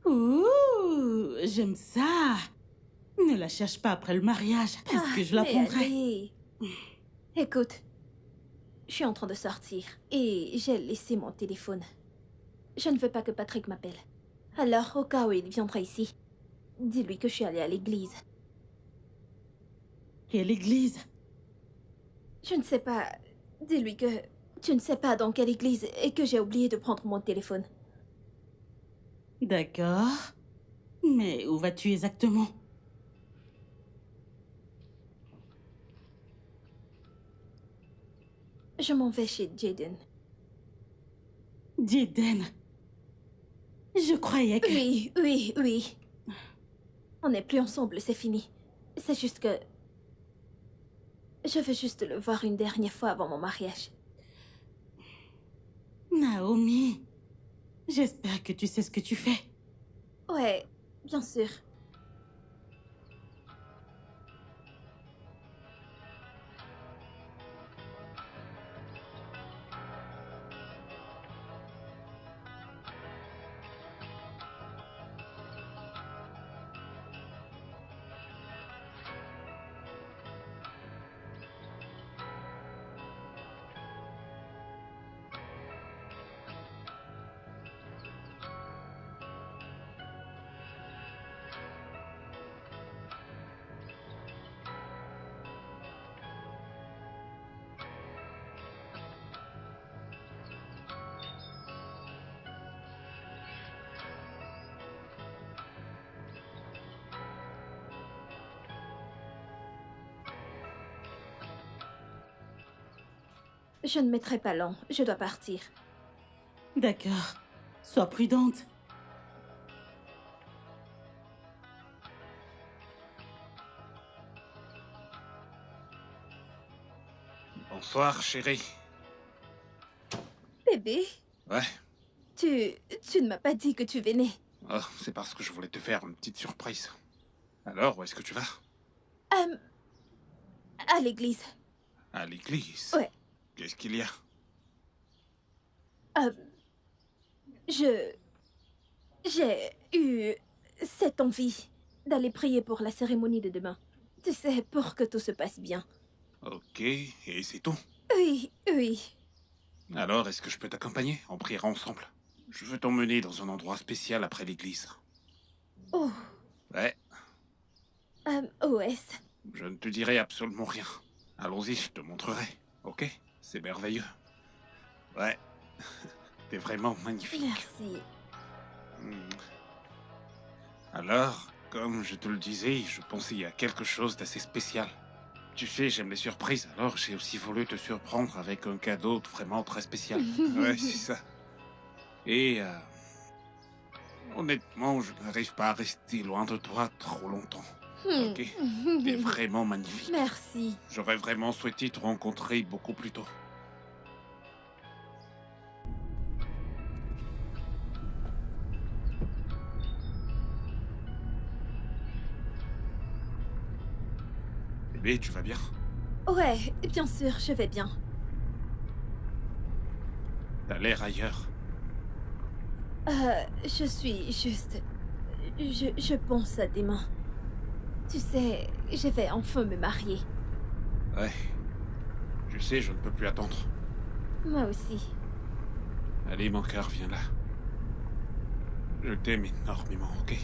Ouh, j'aime ça. Ne la cherche pas après le mariage, puisque je la Mais prendrai. allez. Écoute, je suis en train de sortir et j'ai laissé mon téléphone. Je ne veux pas que Patrick m'appelle. Alors, au cas où il viendra ici, dis-lui que je suis allée à l'église. Quelle église? Je ne sais pas. Dis-lui que tu ne sais pas dans quelle église et que j'ai oublié de prendre mon téléphone. D'accord. Mais où vas-tu exactement? Je m'en vais chez Jaden. Jaden. Je croyais que... Oui, oui, oui. On n'est plus ensemble, c'est fini. C'est juste que... Je veux juste le voir une dernière fois avant mon mariage. Naomi, j'espère que tu sais ce que tu fais. Ouais, bien sûr. Je ne mettrai pas long, je dois partir. D'accord. Sois prudente. Bonsoir, chérie. Bébé, Ouais, tu ne m'as pas dit que tu venais. oh, c'est parce que je voulais te faire une petite surprise. Alors, où est-ce que tu vas? Euh, à l'église. À l'église. Ouais. Qu'est-ce qu'il y a? Euh, je... J'ai eu cette envie d'aller prier pour la cérémonie de demain. Tu sais, pour que tout se passe bien. Ok, et c'est tout. Oui, oui. Alors, est-ce que je peux t'accompagner? On priera ensemble. Je veux t'emmener dans un endroit spécial après l'église. Oh, Ouais, OS. je ne te dirai absolument rien. Allons-y, je te montrerai. Ok? C'est merveilleux. Ouais, t'es vraiment magnifique. Merci. Hmm. Alors, comme je te le disais, je pensais à quelque chose d'assez spécial. Tu sais, j'aime les surprises, alors j'ai aussi voulu te surprendre avec un cadeau vraiment très spécial. Ouais, c'est ça. Et honnêtement, je n'arrive pas à rester loin de toi trop longtemps. Ok? T'es vraiment magnifique. Merci. J'aurais vraiment souhaité te rencontrer beaucoup plus tôt. Bébé, tu vas bien? Ouais, bien sûr, je vais bien. T'as l'air ailleurs. Je suis juste... Je pense à demain. Tu sais, je vais enfin me marier. Ouais. Tu sais, je ne peux plus attendre. Moi aussi. Allez, mon cœur, viens là. Je t'aime énormément, ok?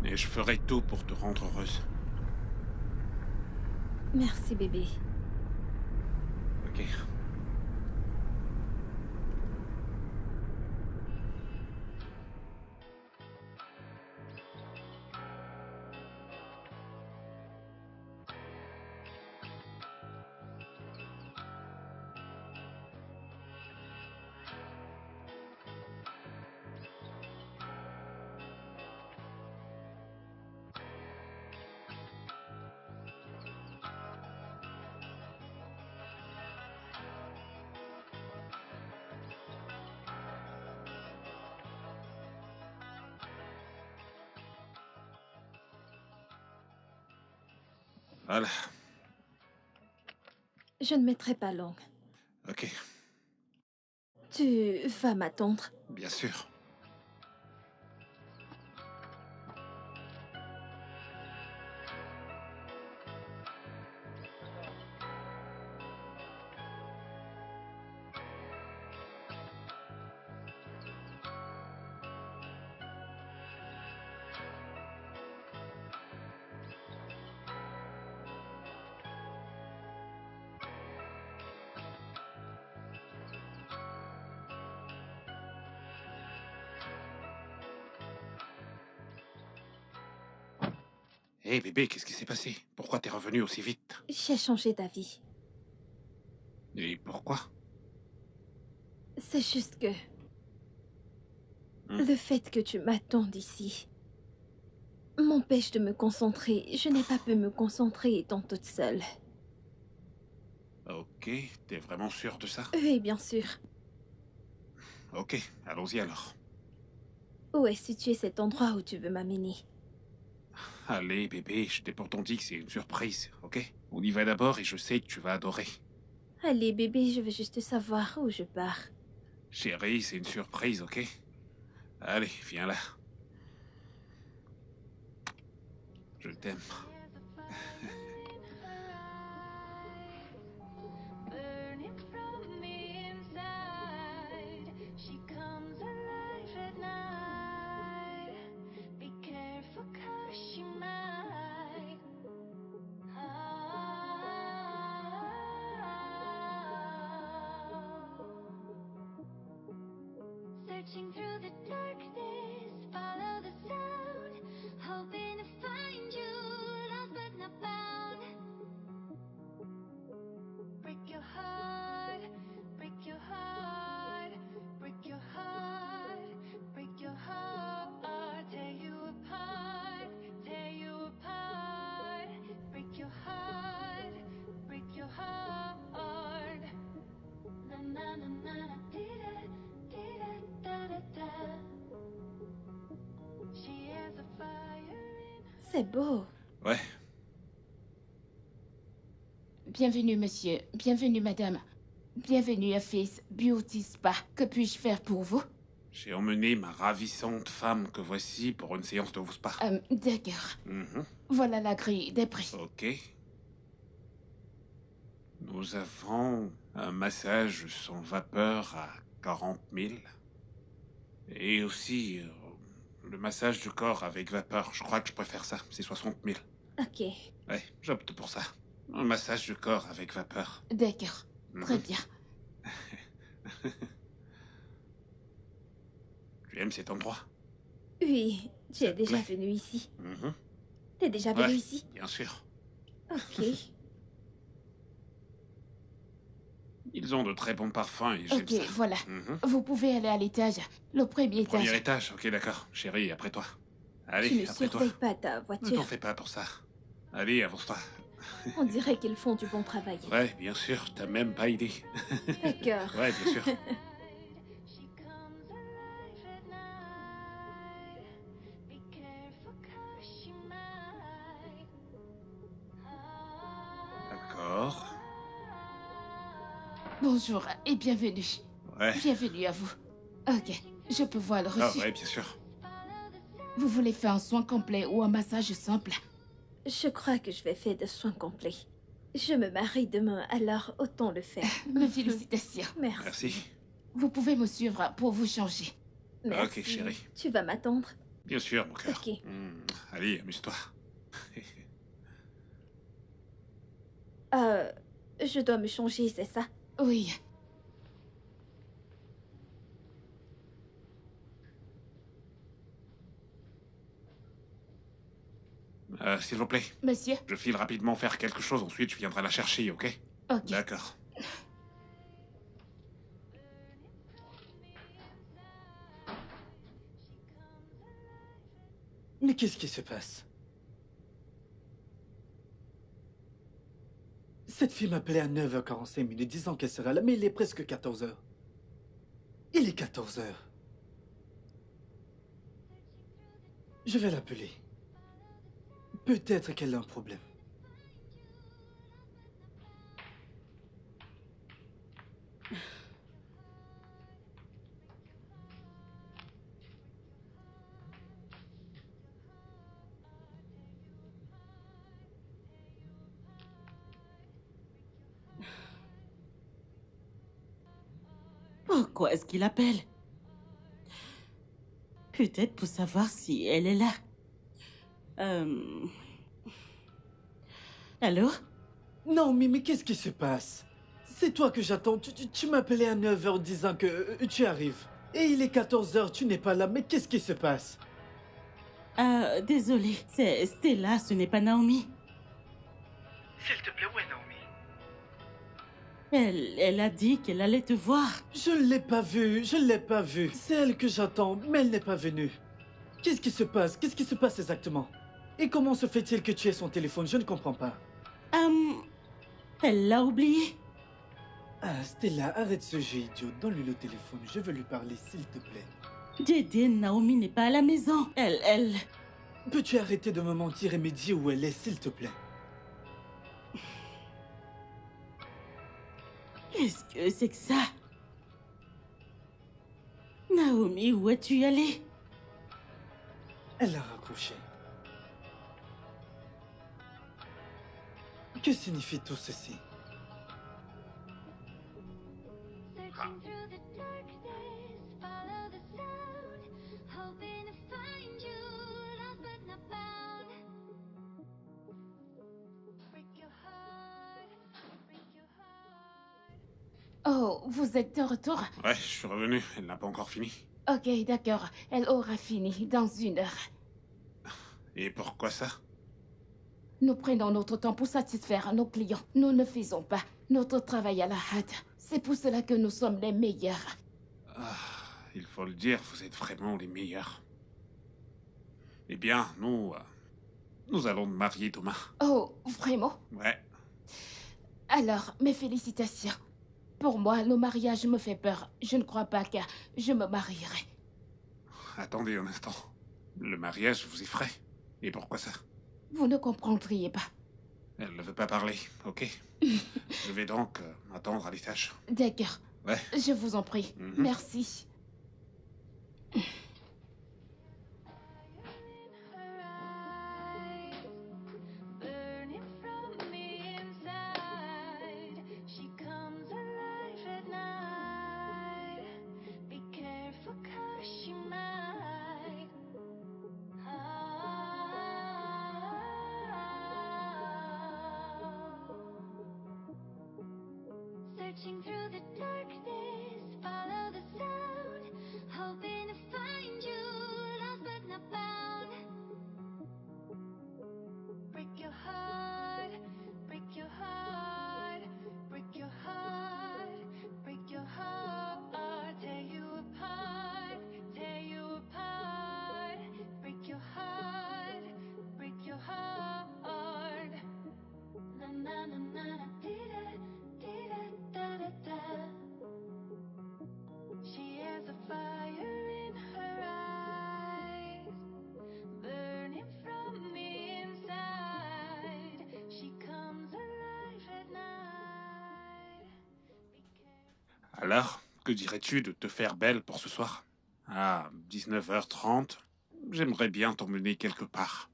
Et je ferai tout pour te rendre heureuse. Merci, bébé. Ok. Voilà. Je ne mettrai pas longue. Ok. Tu vas m'attendre. Bien sûr. Hé bébé, qu'est-ce qui s'est passé? Pourquoi t'es revenu aussi vite? J'ai changé d'avis. Et pourquoi? C'est juste que... Hmm. Le fait que tu m'attendes ici m'empêche de me concentrer. Je n'ai pas pu me concentrer étant toute seule. Ok, t'es vraiment sûr de ça? Oui, bien sûr. Ok, allons-y alors. Où est situé cet endroit où tu veux m'amener? Allez bébé, je t'ai pourtant dit que c'est une surprise, ok? On y va d'abord et je sais que tu vas adorer. Allez, bébé, je veux juste savoir où je pars. Chérie, c'est une surprise, ok? Allez, viens là. Je t'aime. Burning from the inside, she comes alive at night. Be careful 'cause she might. Searching through the darkness, follow the sound, hoping to find you, lost but not found. Break your heart, break your heart, break your heart, break your heart, tear you apart, tear you apart. Break your heart, break your heart. Na na na na na, dee da da da. She has a fire in. C'est beau. Ouais, Bienvenue, monsieur. Bienvenue, madame. Bienvenue à Face Beauty Spa. Que puis-je faire pour vous? j'ai emmené ma ravissante femme que voici pour une séance de vos spa. D'accord. Mhm. Voilà la grille des prix. Ok. Nous avons un massage sans vapeur à 40 000. Et aussi le massage du corps avec vapeur. Je crois que je préfère ça. C'est 60 000. Ok. Ouais, j'opte pour ça. Un massage du corps avec vapeur. D'accord. Mhm. Très bien. Tu aimes cet endroit? Oui, tu Ça es te déjà plaît? venu ici. Mhm. T'es déjà venu Ouais, ici? bien sûr. Ok. Ils ont de très bons parfums et j'aime Ok, ça. voilà. Mhm. Vous pouvez aller à l'étage. Le premier étage. Premier étage, ok d'accord. Chérie, après toi. Tu Allez, ne après toi. surveilles pas ta Ne t'en voiture. fais pas pour ça. Allez, avance-toi. On dirait qu'ils font du bon travail. Ouais, bien sûr, t'as même pas idée. D'accord. Ouais, bien sûr. She comes alive at night. Be careful 'cause she might. D'accord. Bonjour et bienvenue. Ouais. Bienvenue à vous. Ok, je peux voir le Ah reçu. ouais, bien sûr. Vous voulez faire un soin complet ou un massage simple? Je crois que je vais faire des soins complets. Je me marie demain, alors autant le faire. Mes félicitations. Merci. Merci. Vous pouvez me suivre pour vous changer. Merci. Ok, chérie. Tu vas m'attendre? Bien sûr, mon cœur. Ok. Allez, amuse-toi. Je dois me changer, c'est ça? Oui. S'il vous plaît, Monsieur? je file rapidement faire quelque chose, ensuite je viendrai la chercher, ok? Ok. D'accord. Mais qu'est-ce qui se passe? Cette fille m'appelait à 9h45 disant qu'elle sera là, mais il est presque 14h. Il est 14h. Je vais l'appeler. Peut-être qu'elle a un problème. Pourquoi est-ce qu'il appelle? Peut-être pour savoir si elle est là. Allô? Non, mais qu'est-ce qui se passe? C'est toi que j'attends. Tu m'appelais à 9h disant que tu arrives. Et il est 14h, tu n'es pas là, mais qu'est-ce qui se passe? Désolée, c'est Stella, ce n'est pas Naomi. S'il te plaît, où est Naomi? Elle a dit qu'elle allait te voir. Je ne l'ai pas vue, je ne l'ai pas vue. C'est elle que j'attends, mais elle n'est pas venue. Qu'est-ce qui se passe? Qu'est-ce qui se passe exactement? Et comment se fait-il que tu aies son téléphone? Je ne comprends pas. Elle l'a oublié. Ah, Stella, arrête ce jeu idiot. Donne-lui le téléphone, je veux lui parler, s'il te plaît. Jaden, Naomi n'est pas à la maison. Elle... Peux-tu arrêter de me mentir et me dire où elle est, s'il te plaît? Qu'est-ce que c'est que ça? Naomi, où es-tu allée? Elle a raccroché. Que signifie tout ceci? Searching through the darkness, follow the sound, hoping to find you, lost but not found. Break your heart, break your heart. Oh, vous êtes de retour? Ouais, je suis revenu. Elle n'a pas encore fini. Ok, d'accord. Elle aura fini dans 1 heure. Et pourquoi ça? Nous prenons notre temps pour satisfaire nos clients. Nous ne faisons pas notre travail à la hâte. C'est pour cela que nous sommes les meilleurs. Ah, il faut le dire, vous êtes vraiment les meilleurs. Eh bien, nous allons nous marier demain. Oh, vraiment? Ouais. Alors, mes félicitations. Pour moi, le mariage me fait peur. Je ne crois pas que je me marierai. Attendez un instant. Le mariage vous effraie? Et pourquoi ça? Vous ne comprendriez pas. Elle ne veut pas parler, ok? Je vais donc m'attendre à l'étage. D'accord. Ouais. Je vous en prie. Mhm. Merci. Burning from the inside, she comes alive at night. Be careful 'cause she might. Searching through the darkness, follow the sound, hoping to find you, lost but not found. Break your heart, break your heart, break your heart, break your heart, tear you apart, tear you apart. Break your heart, break your heart. Na na na na na, dee da da da. She has a fire in her eyes, burning from the inside. She comes alive at night. Be careful. Alors, que dirais-tu de te faire belle pour ce soir? À 19h30, j'aimerais bien t'emmener quelque part.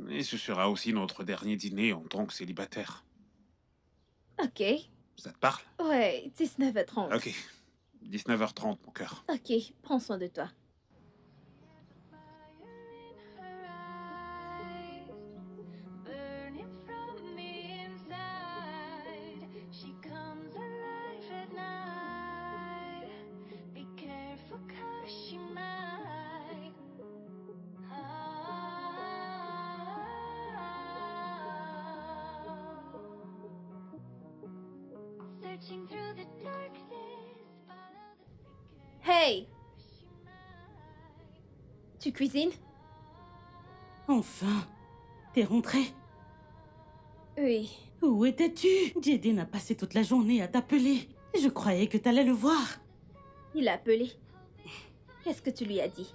Et ce sera aussi notre dernier dîner en tant que célibataire. Ok. Ça te parle? Ouais, 19h30. Ok. 19h30, mon cœur. Ok, prends soin de toi. Burning from the inside, she comes alive at night. Be careful 'cause she might. Searching through the darkness, follow the Hey, she might. tu cuisines? Enfin, t'es rentrée? Oui. Où étais-tu? Jaden a passé toute la journée à t'appeler. Je croyais que t'allais le voir. Il a appelé. Qu'est-ce que tu lui as dit?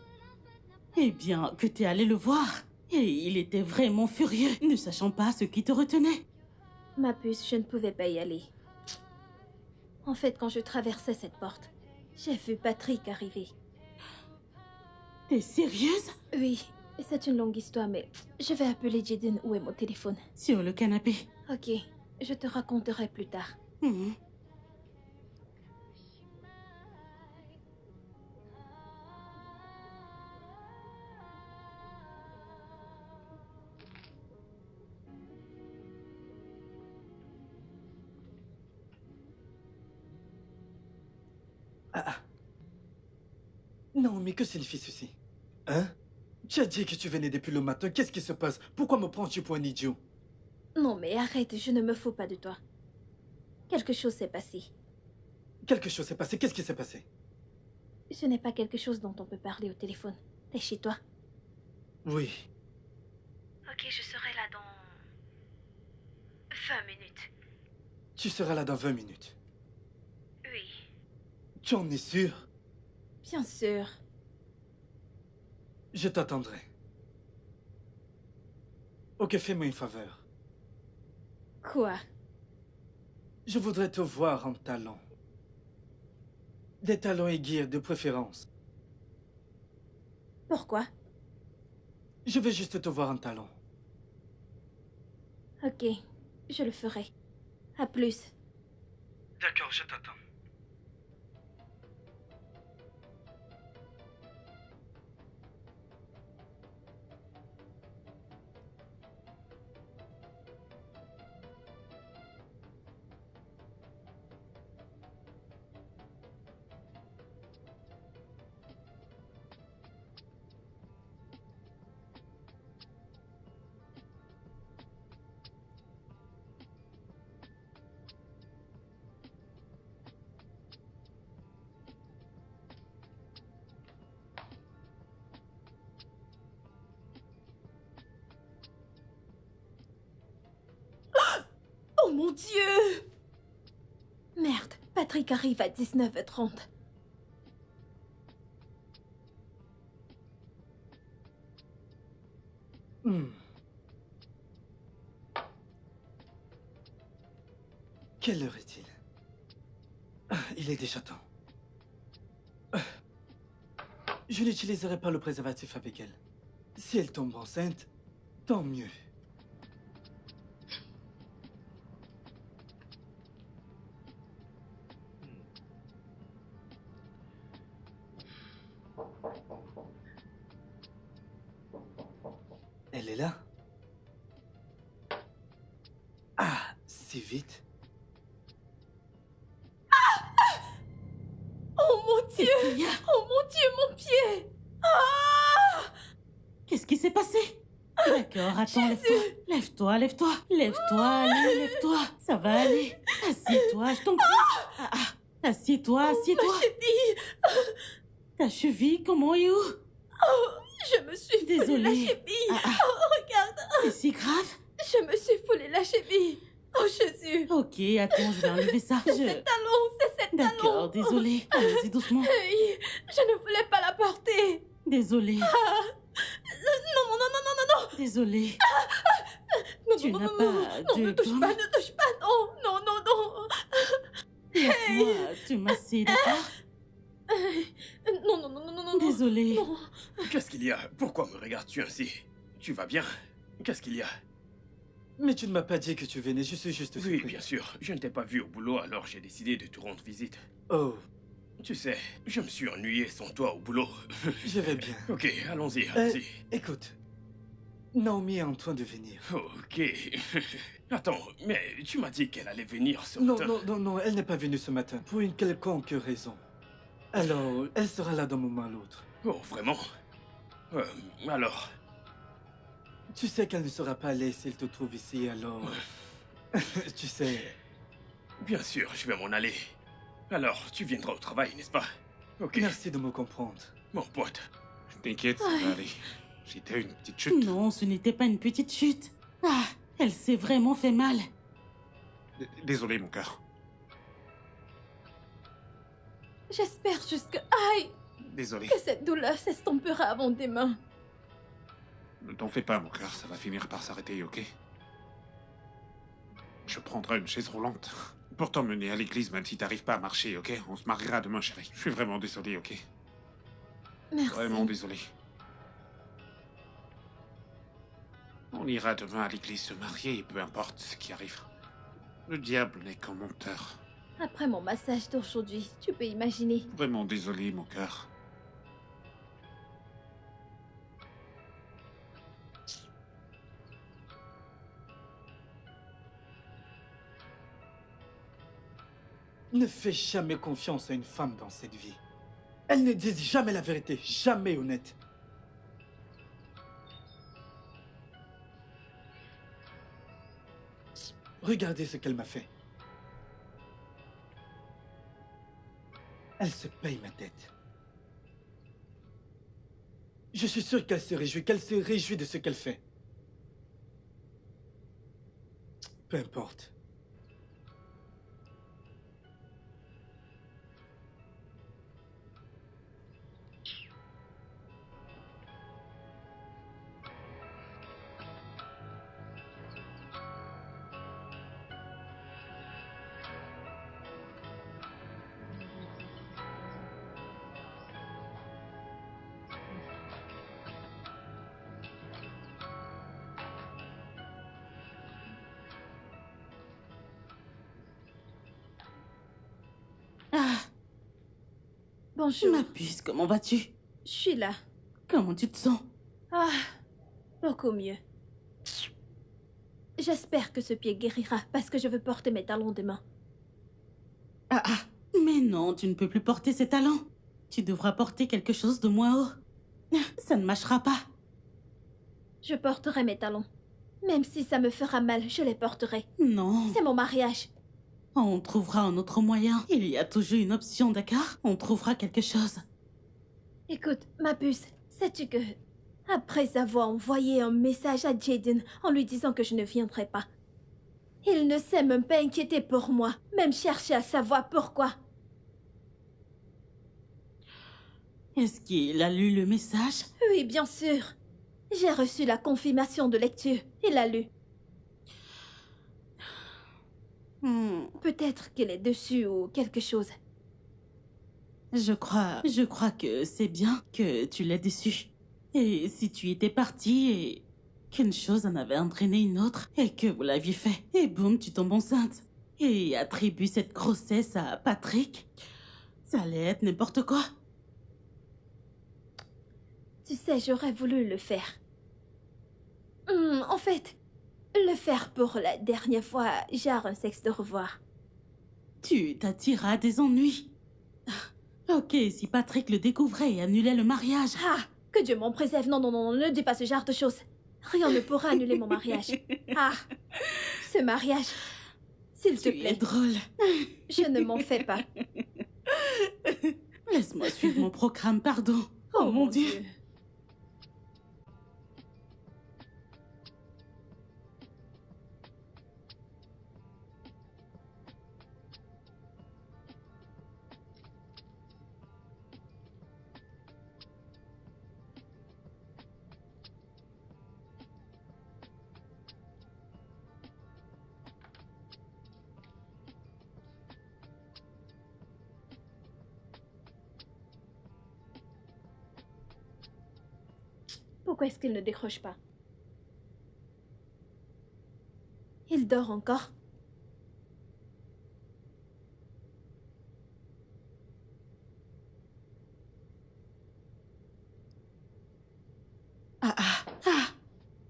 Eh bien, que t'es allé le voir. Et il était vraiment furieux, ne sachant pas ce qui te retenait. Ma puce, je ne pouvais pas y aller. En fait, quand je traversais cette porte, j'ai vu Patrick arriver. T'es sérieuse? Oui, c'est une longue histoire, mais je vais appeler Jaden. Où est mon téléphone? Sur le canapé. Ok, je te raconterai plus tard. Mhm. Non, mais que signifie ceci? Hein? Tu as dit que tu venais depuis le matin. Qu'est-ce qui se passe? Pourquoi me prends-tu pour un idiot? Non mais arrête, je ne me fous pas de toi. Quelque chose s'est passé. Quelque chose s'est passé. Qu'est-ce qui s'est passé? Ce n'est pas quelque chose dont on peut parler au téléphone. T'es chez toi? Oui. Ok, je serai là dans 20 minutes. Tu seras là dans 20 minutes. Oui. Tu en es sûr? Bien sûr. Je t'attendrai. Ok, fais-moi une faveur. Quoi? Je voudrais te voir en talons. Des talons aiguilles de préférence. Pourquoi? Je veux juste te voir en talons. Ok, je le ferai. À plus. D'accord, je t'attends. Oh mon Dieu! Merde, Patrick arrive à 19h30. Quelle heure est-il? Il est déjà temps. Je n'utiliserai pas le préservatif avec elle. Si elle tombe enceinte, tant mieux. Elle est là? Ah, si vite? Oh mon Dieu! Qu'est-ce qu'il y a? Oh mon Dieu, mon pied! Ah! Qu'est-ce qui s'est passé? D'accord, attends, lève-toi. Lève-toi, lève-toi. Lève-toi, allez, lève-toi. Ça va aller. Assieds-toi, je t'en prie. Assieds-toi, assieds-toi. Ma cheville! Ta cheville, comment et où? Je me suis foulé la Désolée. cheville! Ah, ah. Oh, regarde! C'est si grave? Je me suis foulé la cheville! Oh, Jésus! Ok, attends, je vais enlever ça. C'est cette talon! D'accord, désolée. Allez-y doucement. Hey, je ne voulais pas la porter! Désolée. Non, non, non, non, non, non, Désolée. non! Tu non, n'as non, pas non, non, de ne touche gomme? pas, ne touche pas! Non, non, non, non! Laisse-moi te masser, d'accord? Non, non, non, non, non, non! Désolée. Non. Qu'est-ce qu'il y a? Pourquoi me regardes-tu ainsi? Tu vas bien? Qu'est-ce qu'il y a? Mais tu ne m'as pas dit que tu venais, je suis juste Oui, surpris. bien sûr. Je ne t'ai pas vu au boulot, alors j'ai décidé de te rendre visite. Oh, Tu sais, je me suis ennuyé sans toi au boulot. je vais bien. Ok, allons-y, allons-y. Écoute, Naomi est en train de venir. Ok. Attends, mais tu m'as dit qu'elle allait venir ce Non, matin. non, non, non, elle n'est pas venue ce matin, pour une quelconque raison. Alors, elle sera là d'un moment à l'autre. Oh, vraiment? Alors, Tu sais qu'elle ne sera pas allée s'il te trouve ici, alors... tu sais... bien sûr, je vais m'en aller. Alors, tu viendras au travail, n'est-ce pas? Ok, Merci de me comprendre. mon pote. T'inquiète, ça va aller. C'était une petite chute. Non, ce n'était pas une petite chute. Ah, elle s'est vraiment fait mal. Désolé, mon cœur. J'espère juste que... Aïe! Désolé. Que cette douleur s'estompera avant demain. Ne t'en fais pas, mon cœur. Ça va finir par s'arrêter, ok? Je prendrai une chaise roulante pour t'emmener à l'église, même si t'arrives pas à marcher, ok? On se mariera demain, chérie. Je suis vraiment désolé, ok? Merci. Vraiment désolé. On ira demain à l'église se marier et peu importe ce qui arrive. Le diable n'est qu'un menteur. Après mon massage d'aujourd'hui, tu peux imaginer. Vraiment désolé, mon cœur. Ne fais jamais confiance à une femme dans cette vie. Elles ne disent jamais la vérité, jamais honnête. Regardez ce qu'elle m'a fait. Elle se paye ma tête. Je suis sûr qu'elle se réjouit de ce qu'elle fait. Peu importe. Ah, Bonjour. ma puce, comment vas-tu? Je suis là. Comment tu te sens? Ah, beaucoup mieux. J'espère que ce pied guérira parce que je veux porter mes talons demain. Ah, mais non, tu ne peux plus porter ces talons. Tu devras porter quelque chose de moins haut. Ça ne marchera pas. Je porterai mes talons. Même si ça me fera mal, je les porterai. Non. C'est mon mariage. On trouvera un autre moyen. Il y a toujours une option, d'accord? On trouvera quelque chose. Écoute, ma puce, sais-tu que... Après avoir envoyé un message à Jaden en lui disant que je ne viendrai pas, il ne s'est même pas inquiété pour moi, même chercher à savoir pourquoi. Est-ce qu'il a lu le message? Oui, bien sûr. J'ai reçu la confirmation de lecture. Il a lu. Peut-être qu'il est dessus ou quelque chose. Je crois que c'est bien que tu l'aies déçu. Et si tu étais parti et qu'une chose en avait entraîné une autre et que vous l'aviez fait, et boum, tu tombes enceinte. Et attribue cette grossesse à Patrick, ça allait être n'importe quoi. Tu sais, j'aurais voulu le faire. En fait, le faire pour la dernière fois, genre un sexe de revoir. Tu t'attiras des ennuis. Ok, si Patrick le découvrait et annulait le mariage. Ah, que Dieu m'en préserve. Non, non, non, ne dis pas ce genre de choses. Rien ne pourra annuler mon mariage. Ah, ce mariage, s'il te Tu es plaît, drôle. je ne m'en fais pas. Laisse-moi suivre mon programme, pardon. Oh mon Dieu. Pourquoi est-ce qu'il ne décroche pas? Il dort encore?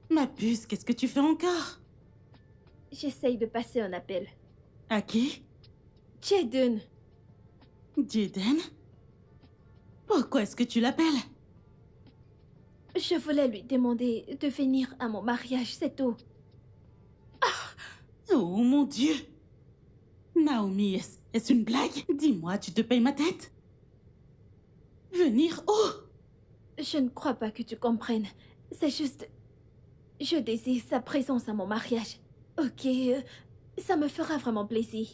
Ma puce, qu'est-ce que tu fais encore? J'essaye de passer un appel. À qui? Jaden, Jaden? Pourquoi est-ce que tu l'appelles? je voulais lui demander de venir à mon mariage, c'est tout. Oh mon Dieu! Naomi, est-ce une blague? Dis-moi, tu te payes ma tête? Venir où? Je ne crois pas que tu comprennes. C'est juste... Je désire sa présence à mon mariage. Ok, ça me fera vraiment plaisir.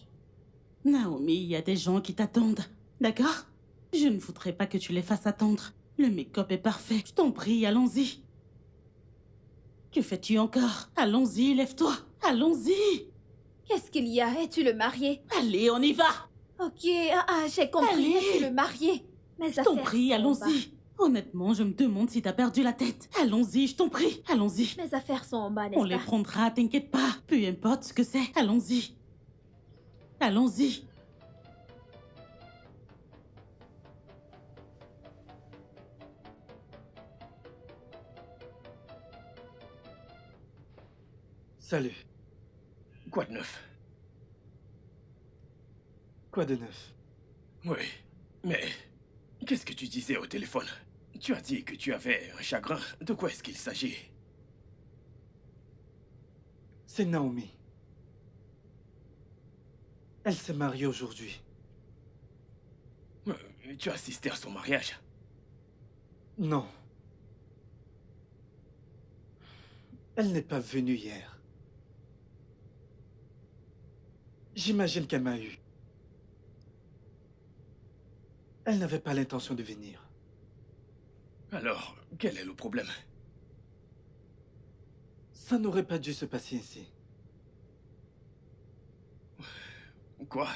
Naomi, il y a des gens qui t'attendent, d'accord? Je ne voudrais pas que tu les fasses attendre. Le make-up est parfait. Je t'en prie, allons-y. Que fais-tu encore? Allons-y, lève-toi. Allons-y. Qu'est-ce qu'il y a? Es-tu le marié? Allez, on y va. Ok, j'ai compris. Allez. Es-tu le marié? Mes Je t'en affaires prie, sont en bas. allons-y. Honnêtement, je me demande si t'as perdu la tête. Allons-y, je t'en prie. Allons-y. Mes affaires sont en bas, On n'est-ce les pas? prendra, t'inquiète pas. Peu importe ce que c'est. Allons-y. Allons-y. Salut. Quoi de neuf? Quoi de neuf? Oui, mais qu'est-ce que tu disais au téléphone? Tu as dit que tu avais un chagrin. De quoi est-ce qu'il s'agit? C'est Naomi. Elle s'est mariée aujourd'hui. Tu as assisté à son mariage? Non. Elle n'est pas venue hier. J'imagine qu'elle m'a eu. Elle n'avait pas l'intention de venir. Alors, quel est le problème? Ça n'aurait pas dû se passer ainsi. Quoi?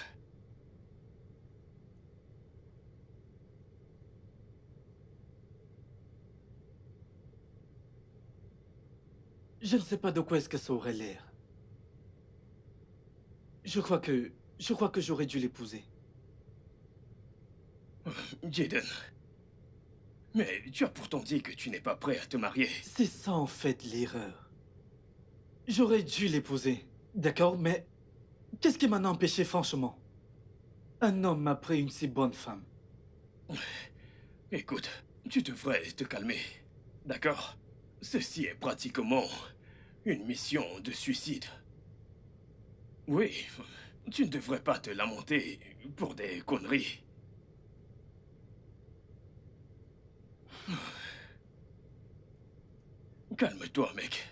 Je ne sais pas de quoi est-ce que ça aurait l'air. Je crois que j'aurais dû l'épouser. Jaden. Mais tu as pourtant dit que tu n'es pas prêt à te marier. C'est ça en fait l'erreur. J'aurais dû l'épouser, d'accord, mais qu'est-ce qui m'en a empêché franchement? Un homme m'a pris une si bonne femme. Écoute, tu devrais te calmer, d'accord? Ceci est pratiquement une mission de suicide. Oui, tu ne devrais pas te lamenter pour des conneries. Calme-toi, mec.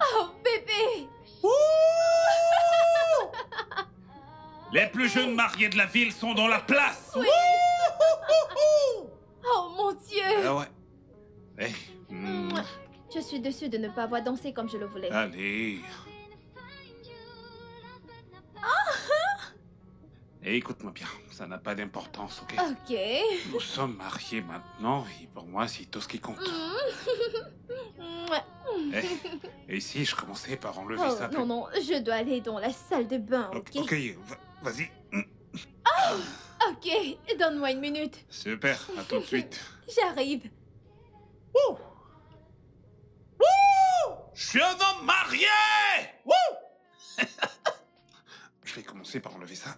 Oh, bébé! Les plus jeunes mariés de la ville sont dans la place. Oh, mon Dieu! Ah ouais. Eh, Je suis déçue de ne pas avoir dansé comme je le voulais. allez. Et écoute-moi bien, ça n'a pas d'importance, ok? Ok. Nous sommes mariés maintenant, et pour moi, c'est tout ce qui compte. Et si je commençais par enlever Oh, ça... non, non, je dois aller dans la salle de bain, ok? Ok, vas-y. Ok, donne-moi une minute. Super, à tout de suite. J'arrive. Je suis un homme marié. Je vais commencer par enlever ça.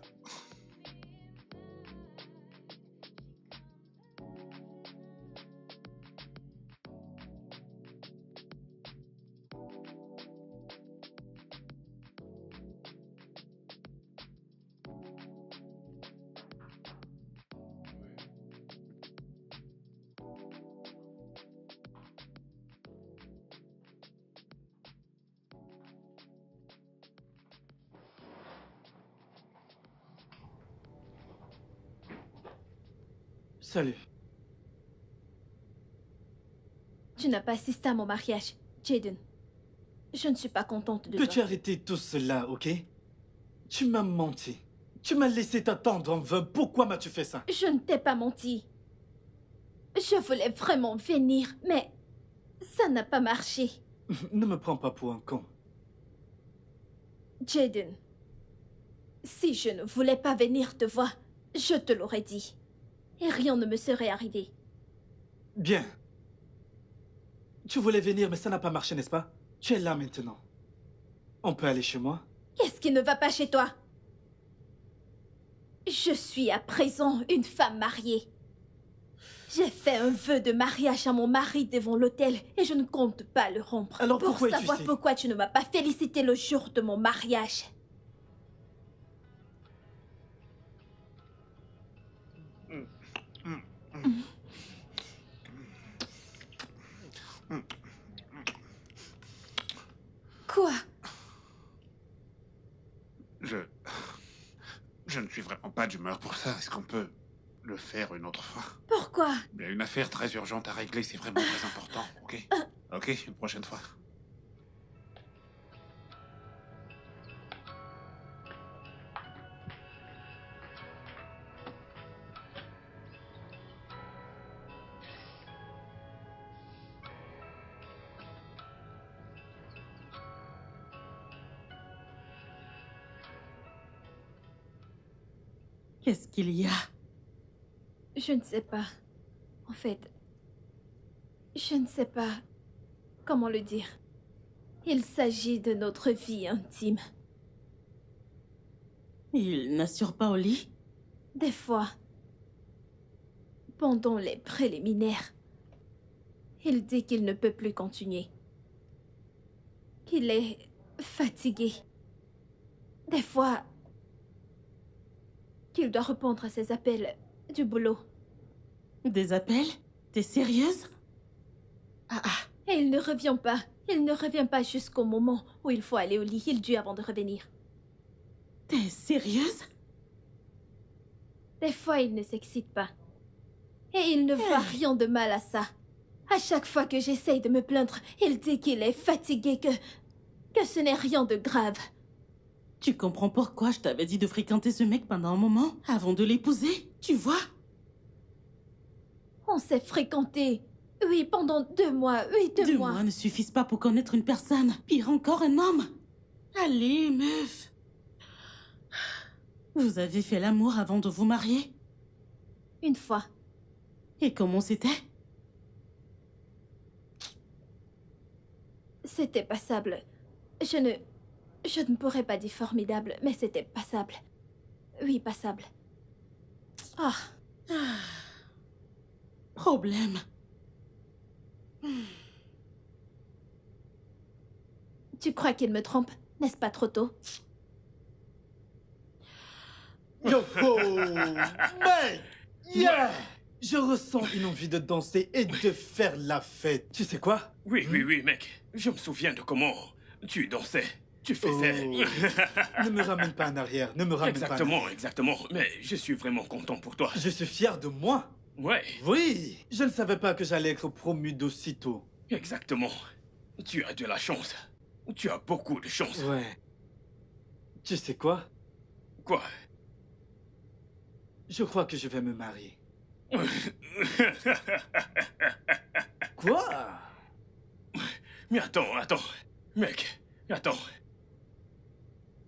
Salut. Tu n'as pas assisté à mon mariage, Jaden. Je ne suis pas contente de Peux-tu toi. arrêter tout cela, ok? Tu m'as menti. Tu m'as laissé t'attendre en vain. Pourquoi m'as-tu fait ça? Je ne t'ai pas menti. Je voulais vraiment venir, mais ça n'a pas marché. Ne me prends pas pour un con. Jaden, si je ne voulais pas venir te voir, je te l'aurais dit. Et rien ne me serait arrivé. Bien. Tu voulais venir, mais ça n'a pas marché, n'est-ce pas? Tu es là maintenant. On peut aller chez moi? Qu'est-ce qui ne va pas chez toi? Je suis à présent une femme mariée. J'ai fait un vœu de mariage à mon mari devant l'hôtel et je ne compte pas le rompre. Alors pour pourquoi es-tu savoir ici? pourquoi tu ne m'as pas félicité le jour de mon mariage. Quoi? Je ne suis vraiment pas d'humeur pour ça. Est-ce qu'on peut le faire une autre fois? Pourquoi? Il y a une affaire très urgente à régler, c'est vraiment très important, ok? Ok, une prochaine fois. Qu'est-ce qu'il y a? Je ne sais pas. En fait, je ne sais pas comment le dire. Il s'agit de notre vie intime. Il n'assure pas au lit? Des fois, pendant les préliminaires, Il dit qu'il ne peut plus continuer. Qu'il est fatigué. Des fois, qu'il doit répondre à ses appels du boulot. Des appels? T'es sérieuse? Et il ne revient pas. Il ne revient pas jusqu'au moment où il faut aller au lit. Il dut avant de revenir. T'es sérieuse? Des fois, il ne s'excite pas. Et il ne voit rien de mal à ça. À chaque fois que j'essaye de me plaindre, il dit qu'il est fatigué, que ce n'est rien de grave. Tu comprends pourquoi je t'avais dit de fréquenter ce mec pendant un moment, avant de l'épouser? Tu vois? On s'est fréquenté. Oui, pendant 2 mois. Oui, 2 2 mois. mois ne suffisent pas pour connaître une personne. Pire encore, un homme. Allez, meuf. Vous avez fait l'amour avant de vous marier? Une fois. Et comment c'était? C'était passable. Je ne pourrais pas dire formidable, mais c'était passable. Oui, passable. Ah, Problème. tu crois qu'il me trompe? N'est-ce pas trop tôt? Yo ho! Mec! Yeah! Je ressens une envie de danser et de faire la fête. Tu sais quoi? Oui, mec. Je me souviens de comment tu dansais. Tu faisais... Ne me ramène pas en arrière, ne me ramène pas en arrière. Exactement. Mais je suis vraiment content pour toi. Je suis fier de moi. Ouais, Oui, je ne savais pas que j'allais être promu d'aussitôt. exactement. Tu as de la chance. Tu as beaucoup de chance. Ouais. Tu sais quoi? Quoi? Je crois que je vais me marier. Quoi? Mais attends. Mec, attends.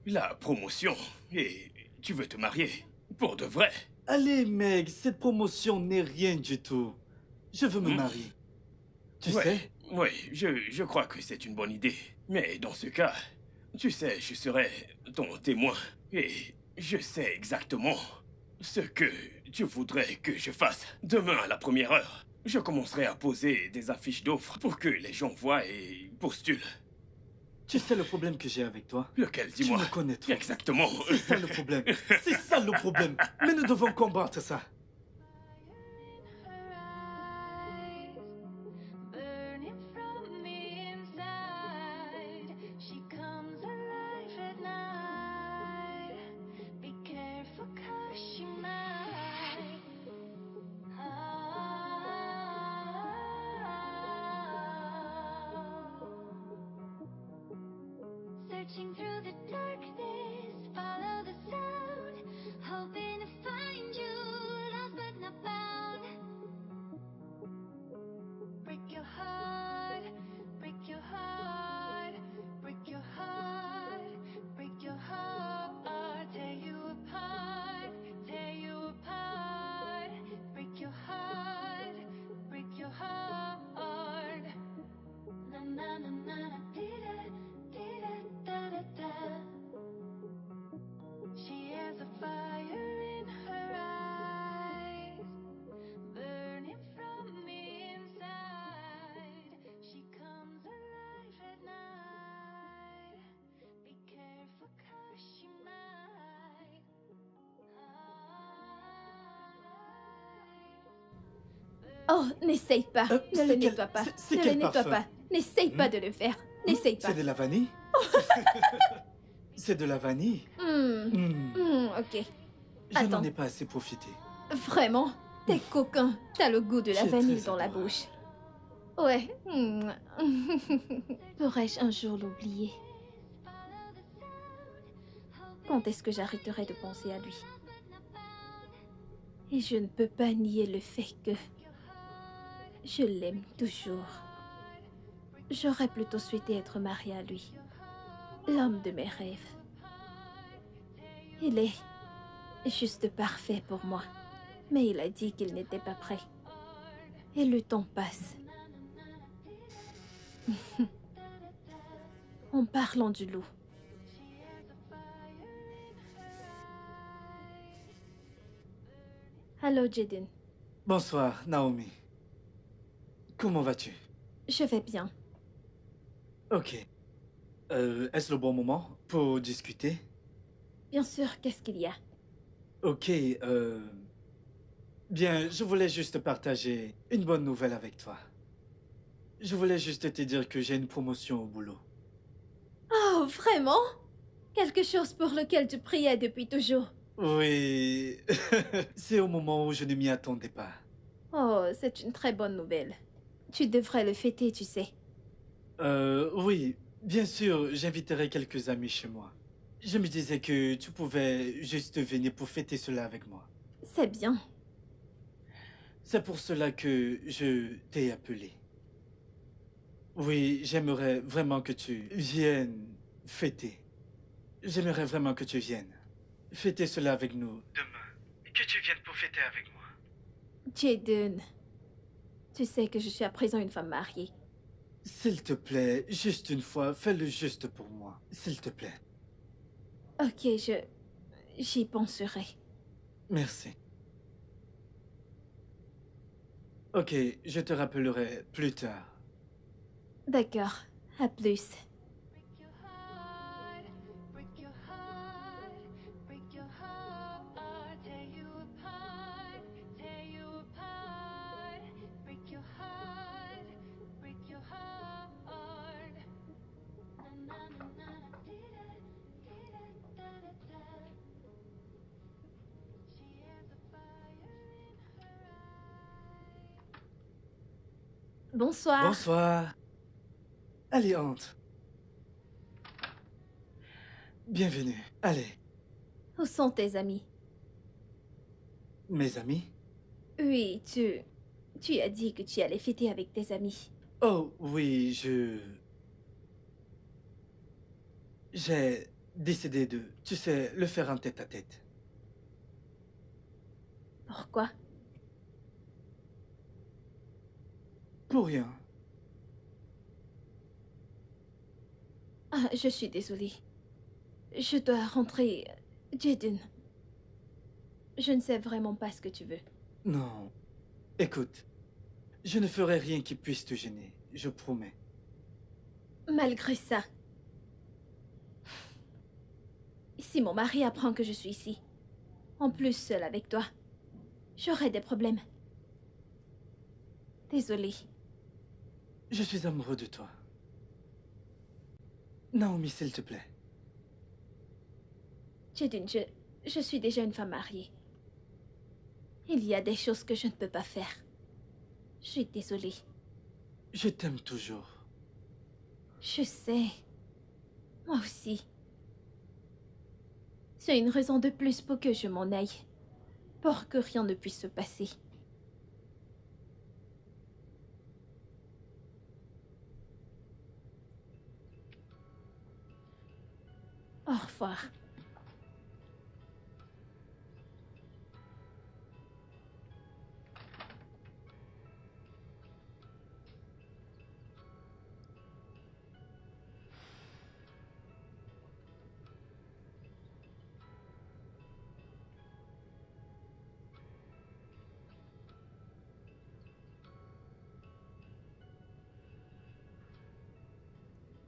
La promotion, et tu veux te marier pour de vrai? Allez, mec, cette promotion n'est rien du tout. Je veux me marier. Tu sais? Oui, je crois que c'est une bonne idée. Mais dans ce cas, tu sais, je serai ton témoin. Et je sais exactement ce que tu voudrais que je fasse. Demain, à la première heure, je commencerai à poser des affiches d'offres pour que les gens voient et postulent. Tu sais le problème que j'ai avec toi? Lequel, Tu dis-moi? me connais trop. Exactement. C'est ça le problème. C'est ça le problème. Mais nous devons combattre ça. Burning from the inside, she comes alive at night. Be careful 'cause she might. Searching through the darkness, follow the sound, hoping to find you, lost but not found. Break your heart, break your heart, break your heart, break your heart, tear you apart, tear you apart. Break your heart, break your heart. Na na na na na, dee da da da. She has a fire in her eyes, burning from the inside. She comes alive at night. Be careful 'cause she might. Oh, n'essaye pas. Ne c'est le quel- nettoie pas. c'est Ne quel le nettoie parfum? pas. N'essaye pas de le faire. N'essaye pas. C'est de la vanille? C'est de la vanille? Ok. Je n'en Attends. ai pas assez profité. Vraiment? T'es coquin. T'as le goût de la Tu es vanille très dans la adorable. bouche. Ouais. Pourrais-je un jour l'oublier? Quand est-ce que j'arrêterai de penser à lui? Et je ne peux pas nier le fait que je l'aime toujours. J'aurais plutôt souhaité être mariée à lui. L'homme de mes rêves. Il est juste parfait pour moi. Mais il a dit qu'il n'était pas prêt. Et le temps passe. En parlant du loup. Allô, Jaden. Bonsoir, Naomi. comment vas-tu? Je vais bien. Ok. Est-ce le bon moment pour discuter? Bien sûr, qu'est-ce qu'il y a? Ok, bien, je voulais juste partager une bonne nouvelle avec toi. Je voulais juste te dire que j'ai une promotion au boulot. Oh, vraiment? Quelque chose pour lequel tu priais depuis toujours. Oui, c'est au moment où je ne m'y attendais pas. Oh, c'est une très bonne nouvelle. Tu devrais le fêter, tu sais. Oui, bien sûr, j'inviterai quelques amis chez moi. Je me disais que tu pouvais juste venir pour fêter cela avec moi. C'est bien. C'est pour cela que je t'ai appelé. Oui, j'aimerais vraiment que tu viennes fêter. J'aimerais vraiment que tu viennes fêter cela avec nous demain. Que tu viennes pour fêter avec moi. Jaden, tu sais que je suis à présent une femme mariée. S'il te plaît, juste une fois, fais-le juste pour moi. S'il te plaît. Ok, j'y penserai. Merci. Ok, je te rappellerai plus tard. D'accord, à plus. Break your heart, break your heart, break your heart, tear you apart, tear you apart. Break your heart, break your heart. Na na na na, dee da da da da. She has a fire in her eye. Bonsoir. Bonsoir. Allez, entre. Bienvenue. Allez, Où sont tes amis? mes amis. Oui, tu as dit que tu allais fêter avec tes amis. Oh, oui, j'ai décidé de, tu sais, le faire en tête-à-tête. Pourquoi? Pour rien. Ah, je suis désolée. Je dois rentrer. Jaden. Je ne sais vraiment pas ce que tu veux. Non. Écoute, je ne ferai rien qui puisse te gêner, je promets. Malgré ça. Si mon mari apprend que je suis ici, en plus seule avec toi, j'aurai des problèmes. Désolée. Je suis amoureux de toi. Naomi, s'il te plaît. Jaden, je suis déjà une femme mariée. Il y a des choses que je ne peux pas faire. Je suis désolée. Je t'aime toujours. Je sais. Moi aussi. C'est une raison de plus pour que je m'en aille. Pour que rien ne puisse se passer. Au revoir.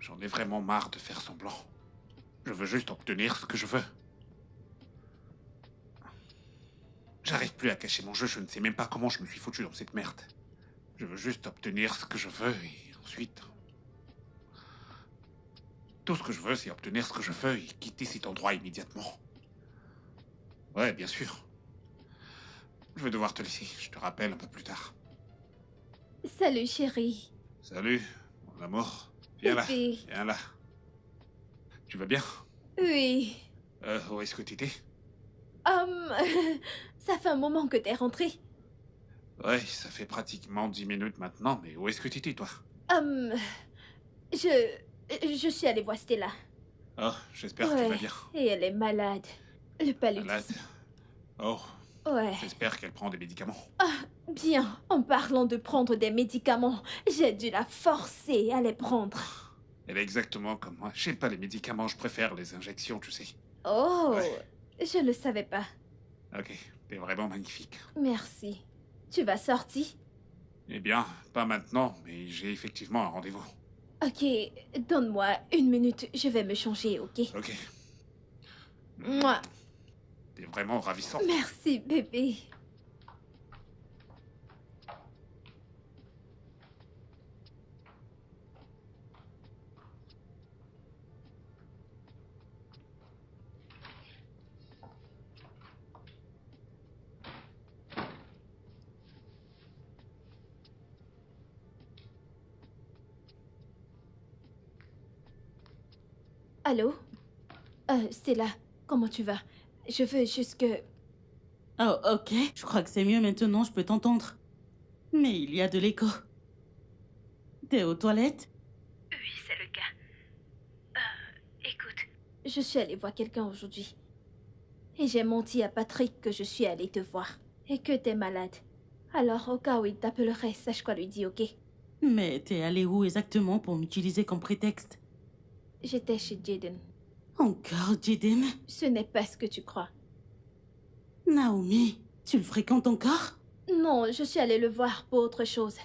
J'en ai vraiment marre de faire semblant. Je veux juste obtenir ce que je veux. J'arrive plus à cacher mon jeu, je ne sais même pas comment je me suis foutu dans cette merde. Je veux juste obtenir ce que je veux et ensuite... Tout ce que je veux, c'est obtenir ce que je veux et quitter cet endroit immédiatement. Ouais, bien sûr. Je vais devoir te laisser, je te rappelle un peu plus tard. Salut, chérie. Salut, mon amour. Viens là, Bébé. viens là. Tu vas bien? Oui. Où est-ce que t'étais? Ça fait un moment que t'es rentré. Ouais, ça fait pratiquement 10 minutes maintenant, mais où est-ce que t'étais, toi? Je suis allée voir Stella. Oh, j'espère qu'elle va bien. Et elle est malade. Le paludisme. Malade? Oh, Ouais. j'espère qu'elle prend des médicaments. Bien, en parlant de prendre des médicaments, j'ai dû la forcer à les prendre. Elle est exactement comme moi. J'aime pas les médicaments, je préfère les injections, tu sais. Oh, Ouais. je ne savais pas. Ok, t'es vraiment magnifique. Merci. Tu vas sortir? Eh bien, pas maintenant, mais j'ai effectivement un rendez-vous. Ok, donne-moi 1 minute, je vais me changer, ok? Ok. Mouah. T'es vraiment ravissant. Merci, bébé. Allô? Stella, comment tu vas? Je veux juste que... Oh, ok. Je crois que c'est mieux maintenant, je peux t'entendre. Mais il y a de l'écho. T'es aux toilettes? Oui, c'est le cas. Écoute. Je suis allée voir quelqu'un aujourd'hui. Et j'ai menti à Patrick que je suis allée te voir. Et que t'es malade. Alors, au cas où il t'appellerait, sache quoi lui dire, ok? Mais t'es allé où exactement pour m'utiliser comme prétexte? J'étais chez Jaden. Encore, Jaden? Ce n'est pas ce que tu crois. Naomi, tu le fréquentes encore? Non, je suis allée le voir pour autre chose.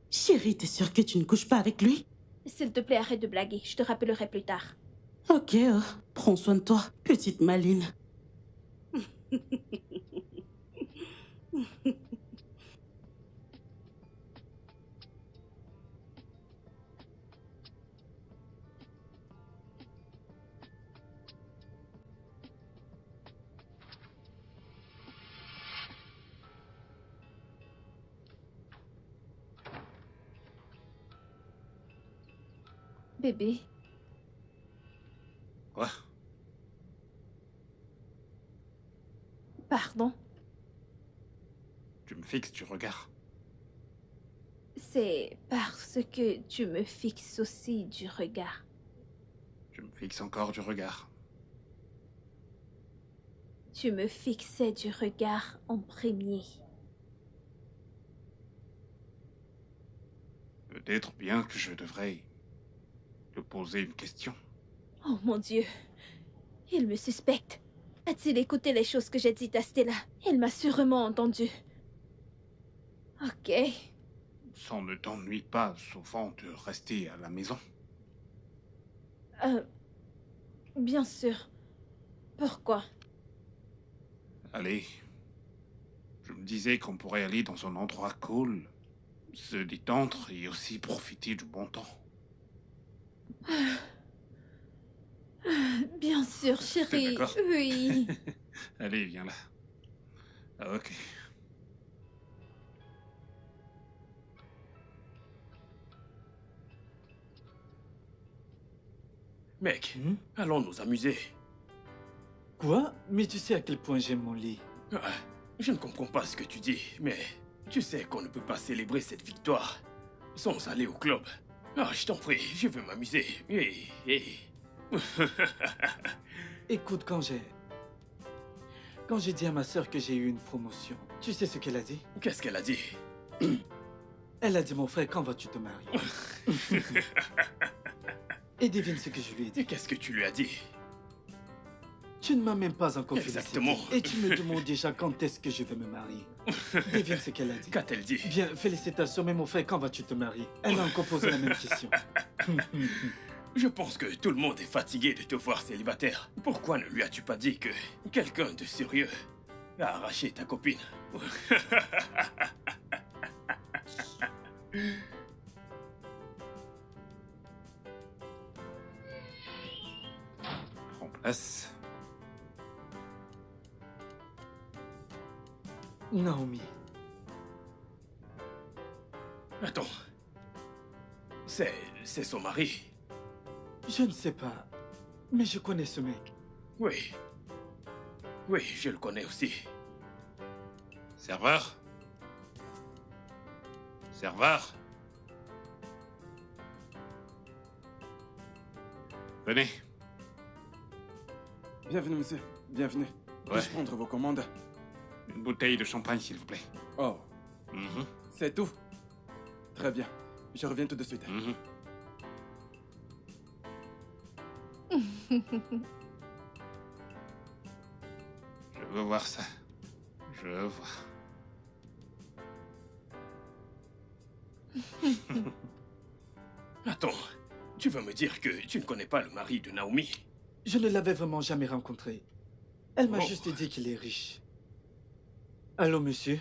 Chérie, t'es sûre que tu ne couches pas avec lui? S'il te plaît, arrête de blaguer. Je te rappellerai plus tard. Ok, prends soin de toi, petite maline. Bébé, Quoi? pardon. Tu me fixes du regard. C'est parce que tu me fixes aussi du regard. Tu me fixes encore du regard. Tu me fixais du regard en premier. Peut-être bien que je devrais te poser une question. Oh mon Dieu. Il me suspecte. A-t-il écouté les choses que j'ai dites à Stella? Il m'a sûrement entendu. Ok. Ça ne t'ennuie pas souvent de rester à la maison? Bien sûr. Pourquoi? Allez. Je me disais qu'on pourrait aller dans un endroit cool, se détendre et aussi profiter du bon temps. Bien sûr, chérie. d'accord? Oui. Allez, viens là. Ah, ok. Mec, allons nous amuser. Quoi? Mais tu sais à quel point j'aime mon lit. Ah, je ne comprends pas ce que tu dis, mais tu sais qu'on ne peut pas célébrer cette victoire sans aller au club. Ah, je t'en prie, je veux m'amuser. Écoute, quand j'ai dit à ma sœur que j'ai eu une promotion, tu sais ce qu'elle a dit? Qu'est-ce qu'elle a dit? Elle a dit, mon frère, quand vas-tu te marier? Et devine ce que je lui ai Et dit. qu'est-ce que tu lui as dit? Tu ne m'as même pas encore Exactement. félicité. Et tu me demandes déjà quand est-ce que je vais me marier. Devine ce qu'elle a dit. Qu'a-t-elle dit? Bien, félicitations, mais mon frère, quand vas-tu te marier? Elle a encore posé la même question. Je pense que tout le monde est fatigué de te voir célibataire. Pourquoi ne lui as-tu pas dit que quelqu'un de sérieux a arraché ta copine? Prends place. Naomi, Attends. C'est son mari. je ne sais pas, mais je connais ce mec. Oui. Oui, je le connais aussi. Serveur? Serveur? Venez. Bienvenue, monsieur. Bienvenue. Ouais. Puis-je prendre vos commandes? Une bouteille de champagne, s'il vous plaît. Oh, Mhm, c'est tout? Très bien. Je reviens tout de suite. mhm. Je veux voir ça. Je veux voir. Attends, tu veux me dire que tu ne connais pas le mari de Naomi? Je ne l'avais vraiment jamais rencontré. Elle m'a Oh. juste dit qu'il est riche. Allô, monsieur?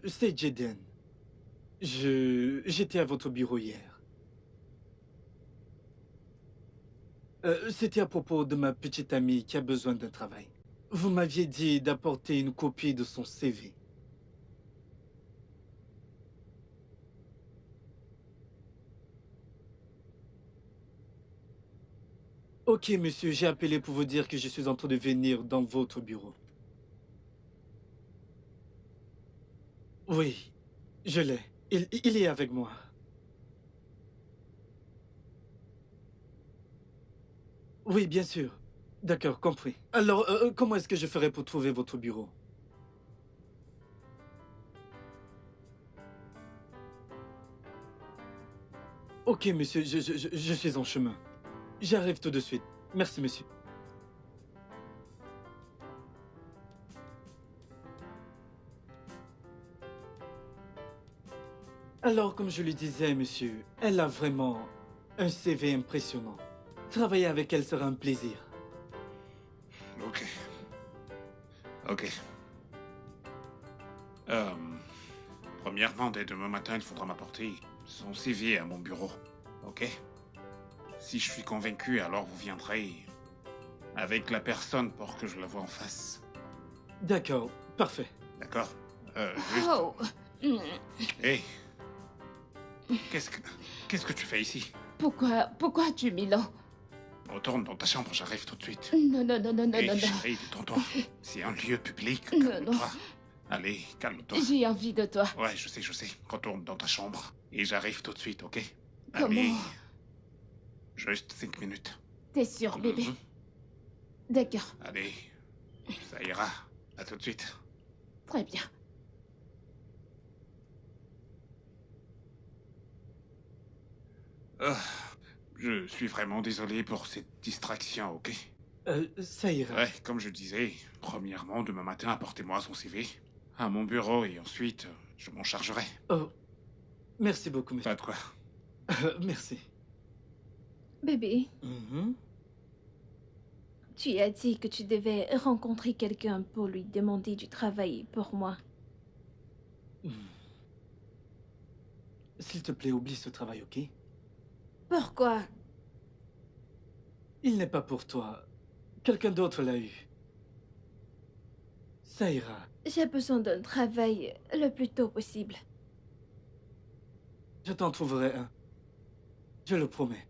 C'est Jaden. J'étais à votre bureau hier. C'était à propos de ma petite amie qui a besoin d'un travail. Vous m'aviez dit d'apporter une copie de son CV. Ok, monsieur, j'ai appelé pour vous dire que je suis en train de venir dans votre bureau. Oui, je l'ai. Il est avec moi. Oui, bien sûr. D'accord, compris. Alors, comment est-ce que je ferai pour trouver votre bureau? Ok, monsieur, je suis en chemin. J'arrive tout de suite. Merci, monsieur. Alors, comme je le disais, monsieur, elle a vraiment un CV impressionnant. Travailler avec elle sera un plaisir. Ok. Ok. Premièrement, dès demain matin, il faudra m'apporter son CV à mon bureau. Ok? Si je suis convaincu, alors vous viendrez avec la personne pour que je la voie en face. D'accord, parfait. D'accord? Juste... Oh. Hmm. Hé! Qu'est-ce que tu fais ici? Pourquoi as-tu mis là? Retourne dans ta chambre, j'arrive tout de suite. Non, non, non, non, non, Hé, non, non. chérie, détends-toi. C'est un lieu public, Non, calme-toi. Allez, calme-toi. J'ai envie de toi. Ouais, je sais. Retourne dans ta chambre. Et j'arrive tout de suite, ok? Comment? Allez. Juste 5 minutes. T'es sûr, bébé? Mhm. D'accord, Allez. Ça ira. À tout de suite. très bien. Je suis vraiment désolé pour cette distraction, ok? Ça ira. Ouais, comme je disais, premièrement, demain matin, apportez-moi son CV à mon bureau et ensuite, je m'en chargerai. Oh, merci beaucoup, monsieur. Pas de quoi. Merci. Bébé, Mhm. tu as dit que tu devais rencontrer quelqu'un pour lui demander du travail pour moi. S'il te plaît, oublie ce travail, ok? Pourquoi? Il n'est pas pour toi. Quelqu'un d'autre l'a eu. Ça ira. J'ai besoin d'un travail le plus tôt possible. Je t'en trouverai un. Je le promets.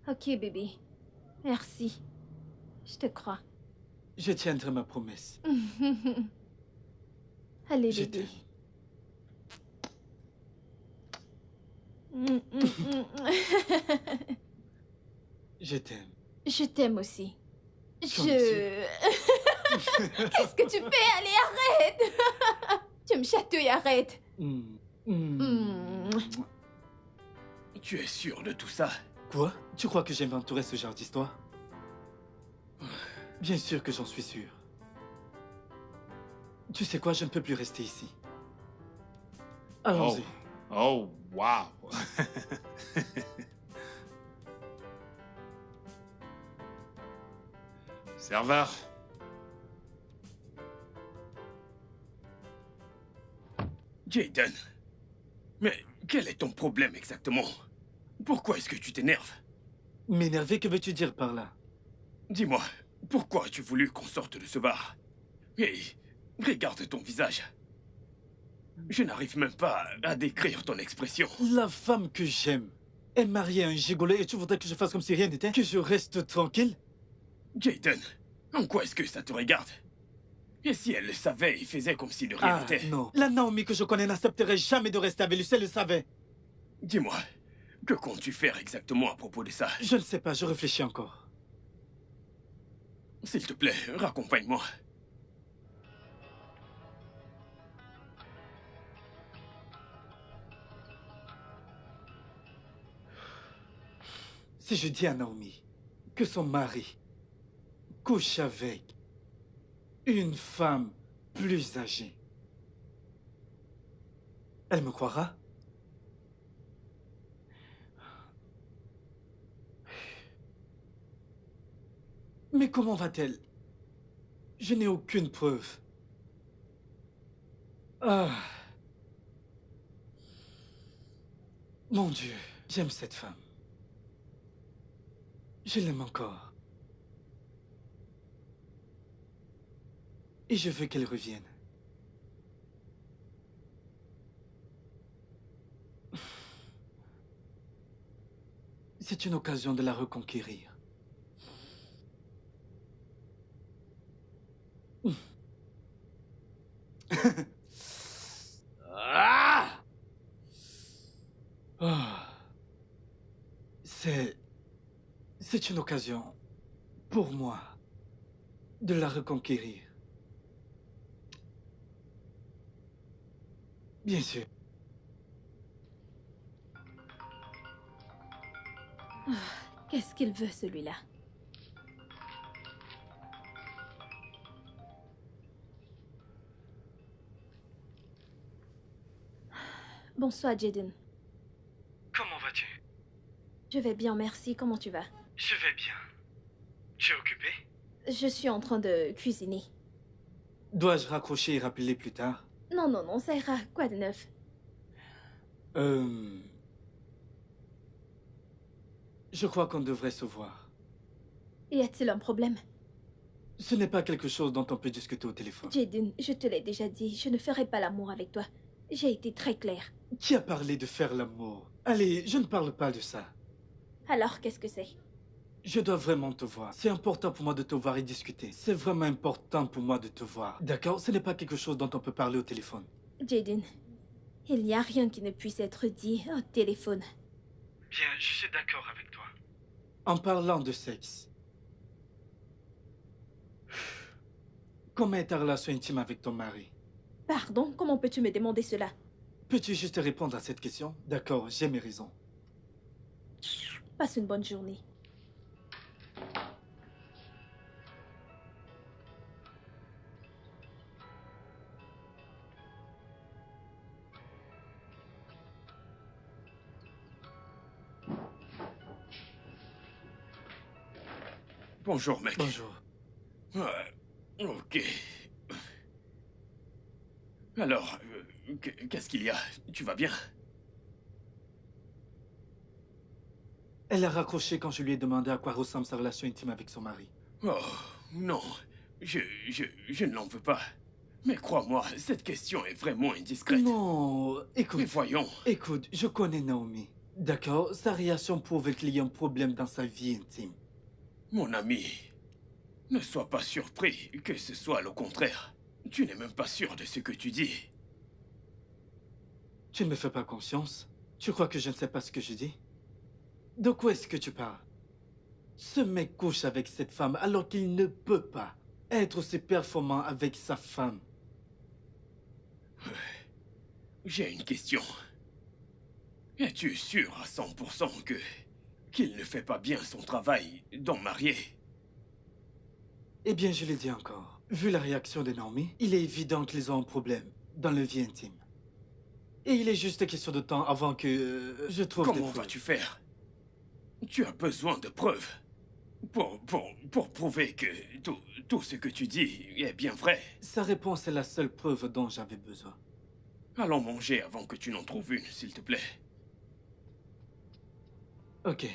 Ok, bébé. Merci. Je te crois. Je tiendrai ma promesse. Allez, Je bébé. t'aime. Je t'aime. Je t'aime aussi. J'en suis. Qu'est-ce que tu fais? Allez, arrête! Tu me chatouilles, arrête! Mm. Tu es sûr de tout ça? Quoi? Tu crois que j'inventerais ce genre d'histoire? Bien sûr que j'en suis sûr. Tu sais quoi? Je ne peux plus rester ici. Allons-y. Oh, wow. Serveur. Jaden, mais quel est ton problème exactement? Pourquoi est-ce que tu t'énerves? M'énerver, que veux-tu dire par là? Dis-moi, pourquoi as-tu voulu qu'on sorte de ce bar? Et regarde ton visage. Je n'arrive même pas à décrire ton expression. La femme que j'aime est mariée à un gigolo et tu voudrais que je fasse comme si rien n'était? Que je reste tranquille? Jaden, en quoi est-ce que ça te regarde? Et si elle le savait et faisait comme si de rien Ah n'était? non. La Naomi que je connais n'accepterait jamais de rester avec lui, elle le savait. Dis-moi, que comptes-tu faire exactement à propos de ça? Je ne sais pas, je réfléchis encore. S'il te plaît, raccompagne-moi. Si je dis à Naomi que son mari couche avec une femme plus âgée, Elle me croira? Mais comment va-t-elle? Je n'ai aucune preuve. Ah. Mon Dieu, j'aime cette femme. Je l'aime encore. Et je veux qu'elle revienne. C'est une occasion de la reconquérir. Ah! Ah. C'est une occasion pour moi de la reconquérir. Bien sûr. Qu'est-ce qu'il veut, celui-là? Bonsoir, Jaden. Comment vas-tu? Je vais bien, merci. Comment tu vas? Je vais bien. Tu es occupé? Je suis en train de cuisiner. Dois-je raccrocher et rappeler plus tard? Non, non, non, ça ira. Quoi de neuf? Je crois qu'on devrait se voir. Y a-t-il un problème? Ce n'est pas quelque chose dont on peut discuter au téléphone. Jaden, je te l'ai déjà dit, je ne ferai pas l'amour avec toi. J'ai été très claire. Qui a parlé de faire l'amour? Allez, je ne parle pas de ça. Alors, qu'est-ce que c'est? Je dois vraiment te voir. C'est important pour moi de te voir et discuter. C'est vraiment important pour moi de te voir. D'accord? Ce n'est pas quelque chose dont on peut parler au téléphone. Jaden, il n'y a rien qui ne puisse être dit au téléphone. Bien, je suis d'accord avec toi. En parlant de sexe, comment est ta relation intime avec ton mari? Pardon, comment peux-tu me demander cela? Peux-tu juste répondre à cette question? D'accord, j'ai mes raisons. Passe une bonne journée. Bonjour, mec. Bonjour. Ouais, ok. Alors, qu'est-ce qu'il y a? Tu vas bien? Elle a raccroché quand je lui ai demandé à quoi ressemble sa relation intime avec son mari. Oh, non. Je ne l'en veux pas. Mais crois-moi, cette question est vraiment indiscrète. Non, écoute. Mais voyons. Écoute, je connais Naomi. D'accord? Sa réaction prouve qu'il y a un problème dans sa vie intime. Mon ami, ne sois pas surpris que ce soit le contraire. Tu n'es même pas sûr de ce que tu dis. Tu ne me fais pas confiance? Tu crois que je ne sais pas ce que je dis? De quoi est-ce que tu parles? Ce mec couche avec cette femme alors qu'il ne peut pas être aussi performant avec sa femme. J'ai une question. Es-tu sûr à 100% qu'il ne fait pas bien son travail d'homme marié? Eh bien, je le dis encore. Vu la réaction de Naomi, il est évident qu'ils ont un problème dans leur vie intime. Et il est juste question de temps avant que je trouve des Comment preuves. vas-tu faire? Tu as besoin de preuves pour prouver que tout ce que tu dis est bien vrai. Sa réponse est la seule preuve dont j'avais besoin. Allons manger avant que tu n'en trouves une, s'il te plaît. Ok.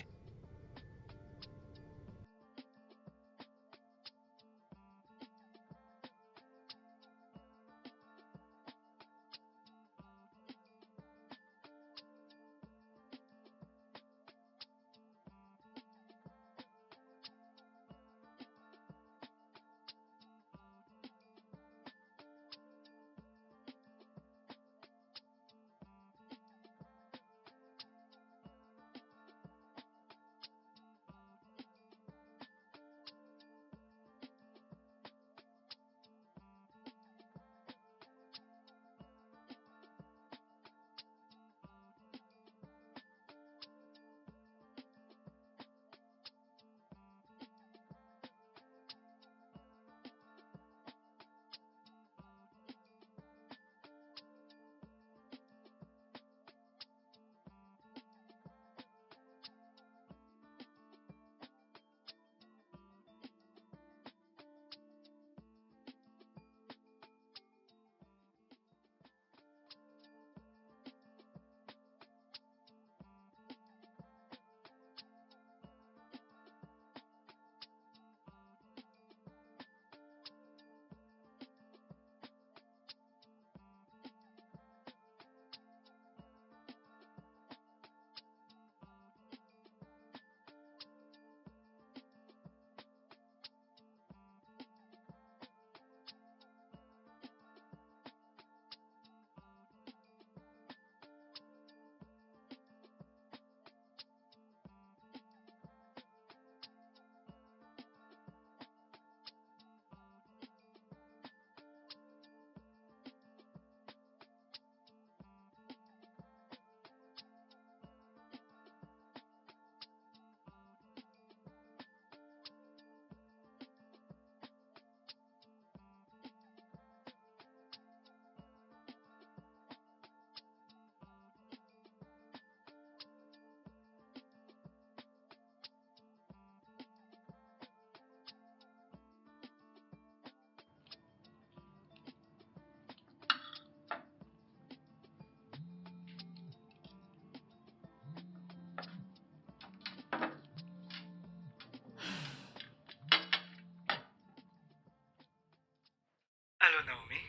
Hello Naomi,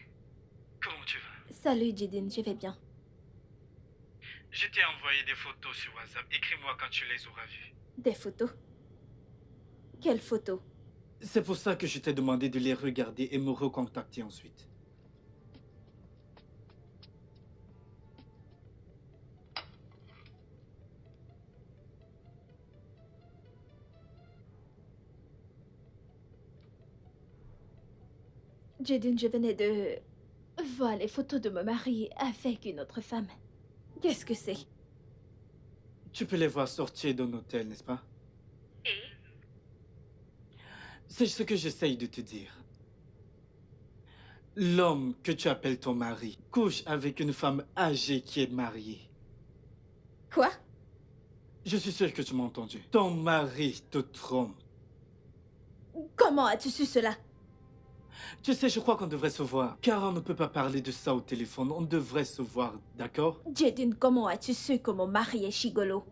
comment tu vas? Salut Jidin, je vais bien. Je t'ai envoyé des photos sur WhatsApp. Écris-moi quand tu les auras vues. Des photos? Quelles photos? C'est pour ça que je t'ai demandé de les regarder et me recontacter ensuite. Jidin, je venais de voir les photos de mon mari avec une autre femme. Qu'est-ce que c'est? Tu peux les voir sortir d'un hôtel, n'est-ce pas? Et? C'est ce que j'essaye de te dire. L'homme que tu appelles ton mari couche avec une femme âgée qui est mariée. Quoi? Je suis sûr que tu m'as entendu. Ton mari te trompe. Comment as-tu su cela? Tu sais, je crois qu'on devrait se voir. Car on ne peut pas parler de ça au téléphone. On devrait se voir, d'accord? Jidin, comment as-tu su que mon mari est gigolo?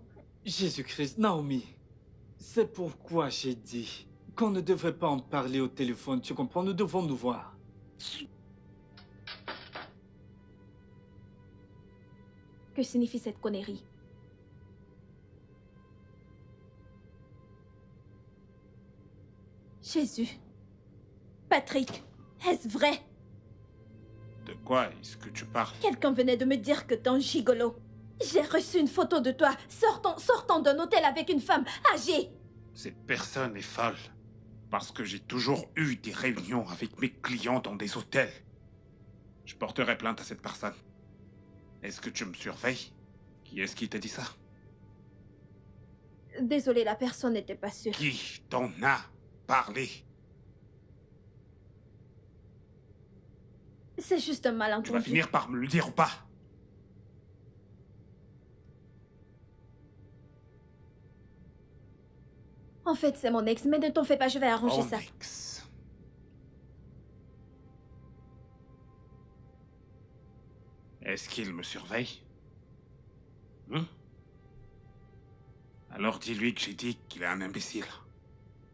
Jésus-Christ, Naomi. C'est pourquoi j'ai dit qu'on ne devrait pas en parler au téléphone. Tu comprends? Nous devons nous voir. Que signifie cette connerie? Jésus. Patrick, est-ce vrai? De quoi est-ce que tu parles? Quelqu'un venait de me dire que t'es un gigolo. J'ai reçu une photo de toi sortant d'un hôtel avec une femme âgée. Cette personne est folle. Parce que j'ai toujours eu des réunions avec mes clients dans des hôtels. Je porterai plainte à cette personne. Est-ce que tu me surveilles? Qui est-ce qui t'a dit ça? Désolée, la personne n'était pas sûre. Qui t'en a parlé? C'est juste un Tu vas malentendu. finir par me le dire ou pas? En fait, c'est mon ex, mais ne t'en fais pas, je vais arranger Mon ça. ex. Est-ce qu'il me surveille? Alors dis-lui que j'ai dit qu'il est un imbécile.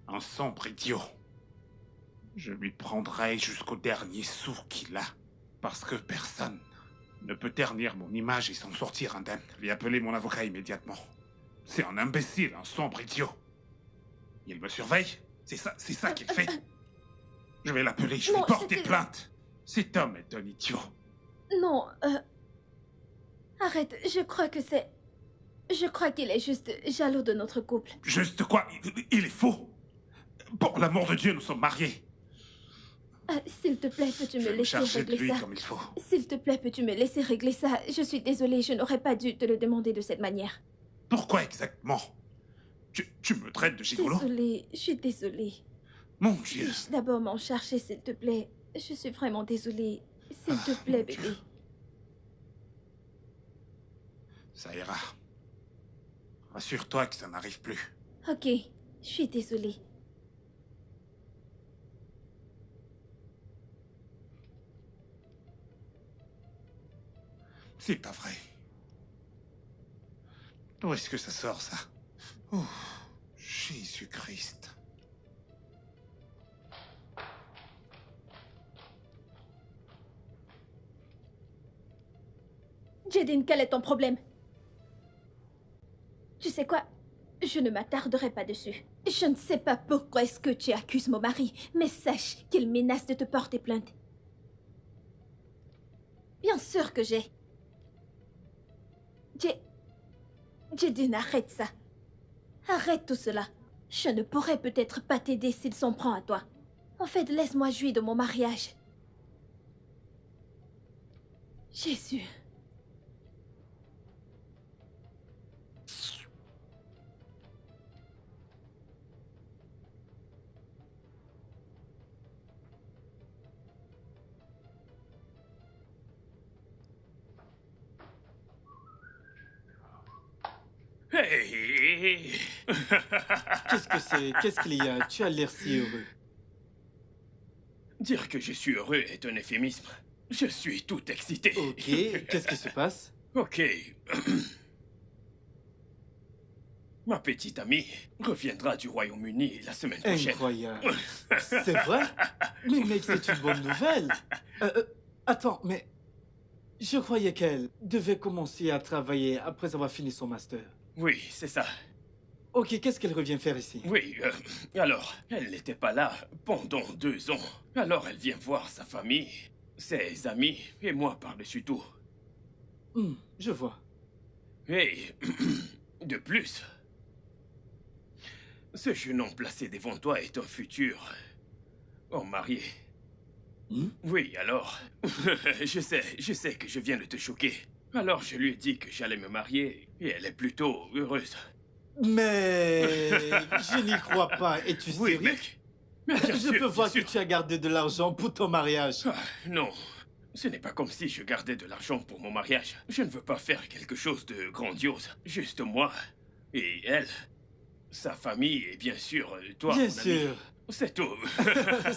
Un sombre idiot. Je lui prendrai jusqu'au dernier sou qu'il a. Parce que personne ne peut ternir mon image et s'en sortir indemne. Lui appeler mon avocat immédiatement. C'est un imbécile, un sombre idiot. Il me surveille? C'est ça qu'il fait? Je vais l'appeler, je vais Non, porter c'était- plainte. Cet homme est un idiot. Non, arrête, je crois que c'est... Je crois qu'il est juste jaloux de notre couple. Juste quoi? Il est faux. Pour l'amour de Dieu, nous sommes mariés. S'il te plaît, peux-tu Je me vais me laisser charger de régler lui ça? comme il faut. S'il te plaît, peux-tu me laisser régler ça? Je suis désolée, je n'aurais pas dû te le demander de cette manière. Pourquoi exactement? Tu me traites de gigolo? Désolée, je suis désolée. Mon Dieu. Puis-je d'abord m'en charger, s'il te plaît? Je suis vraiment désolée. S'il te plaît, mon Dieu. bébé. Ça ira. Rassure-toi que ça n'arrive plus. Ok, je suis désolée. C'est pas vrai. D'où est-ce que ça sort, ça? Oh, Jésus-Christ. Jadine, quel est ton problème? Tu sais quoi? Je ne m'attarderai pas dessus. Je ne sais pas pourquoi est-ce que tu accuses mon mari, mais sache qu'il menace de te porter plainte. Bien sûr que j'ai. Jadine, arrête ça. Arrête tout cela. Je ne pourrais peut-être pas t'aider s'il s'en prend à toi. En fait, laisse-moi jouir de mon mariage. Jésus. Hey! Qu'est-ce que c'est? Qu'est-ce qu'il y a? Tu as l'air si heureux. Dire que je suis heureux est un euphémisme. Je suis tout excité. Ok, qu'est-ce qui se passe? Ok. ma petite amie reviendra du Royaume-Uni la semaine prochaine. Incroyable. C'est vrai? Mais mec, c'est une bonne nouvelle. Attends, mais je croyais qu'elle devait commencer à travailler après avoir fini son master. Oui, c'est ça. Ok, qu'est-ce qu'elle revient faire ici? Oui, alors, elle n'était pas là pendant 2 ans. Alors elle vient voir sa famille, ses amis et moi par-dessus tout. Je vois. Et de plus, ce jeune homme placé devant toi est un futur homme marié. Oui, alors, je sais que je viens de te choquer. Alors je lui ai dit que j'allais me marier et elle est plutôt heureuse. Mais je n'y crois pas. Es-tu Oui, sérieux? mec. Mais bien Je sûr, peux bien voir que sûr. tu as gardé de l'argent pour ton mariage. Ah, non, ce n'est pas comme si je gardais de l'argent pour mon mariage. Je ne veux pas faire quelque chose de grandiose. Juste moi et elle, sa famille et bien sûr toi, Bien mon ami. sûr. C'est tout.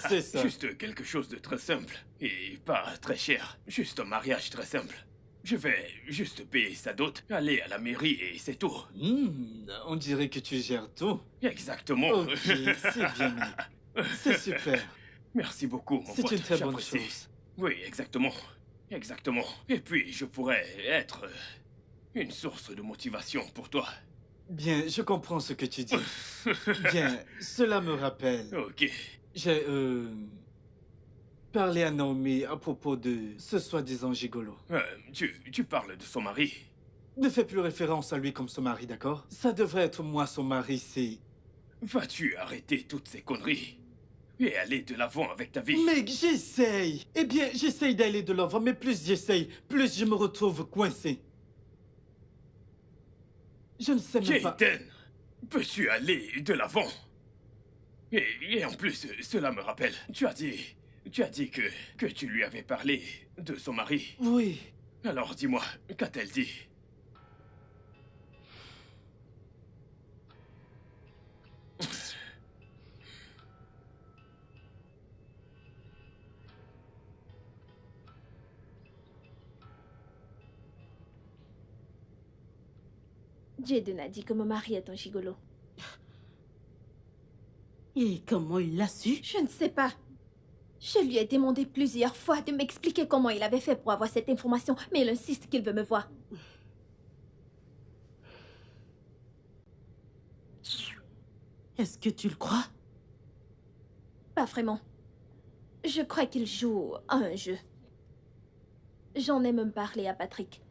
C'est ça. Juste quelque chose de très simple et pas très cher. Juste un mariage très simple. Je vais juste payer sa dot, aller à la mairie et c'est tout. On dirait que tu gères tout. Exactement. Ok, c'est bien, mec. C'est super. Merci beaucoup, mon C'est pote. une très bonne j'apprécie. chose. Oui, exactement. Exactement. Et puis, je pourrais être une source de motivation pour toi. Bien, je comprends ce que tu dis. Bien, cela me rappelle. Ok. J'ai parlé à Naomi à propos de ce soi-disant gigolo. Tu parles de son mari. Ne fais plus référence à lui comme son mari, d'accord? Ça devrait être moi son mari, c'est... Vas-tu arrêter toutes ces conneries et aller de l'avant avec ta vie? Mec, j'essaye. Eh bien, j'essaye d'aller de l'avant, mais plus j'essaye, plus je me retrouve coincé. Je ne sais même pas... Jaden, peux-tu aller de l'avant? Et en plus, cela me rappelle, tu as dit que tu lui avais parlé de son mari. Oui. Alors dis-moi, qu'a-t-elle dit? Jaden a dit que mon mari est un gigolo. Et comment il l'a su? Je ne sais pas. Je lui ai demandé plusieurs fois de m'expliquer comment il avait fait pour avoir cette information, mais il insiste qu'il veut me voir. Est-ce que tu le crois? Pas vraiment. Je crois qu'il joue à un jeu. J'en ai même parlé à Patrick.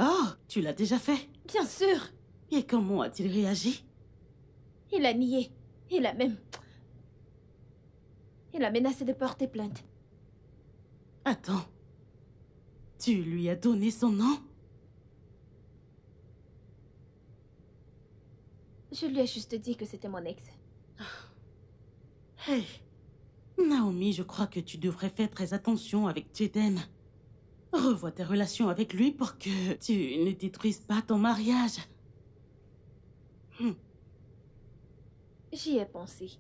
Oh, tu l'as déjà fait? Bien sûr. Et comment a-t-il réagi? Il a nié. Il a menacé de porter plainte. Attends. Tu lui as donné son nom? Je lui ai juste dit que c'était mon ex. Hey, Naomi, je crois que tu devrais faire très attention avec Jaden. Revois tes relations avec lui pour que tu ne détruises pas ton mariage. J'y ai pensé.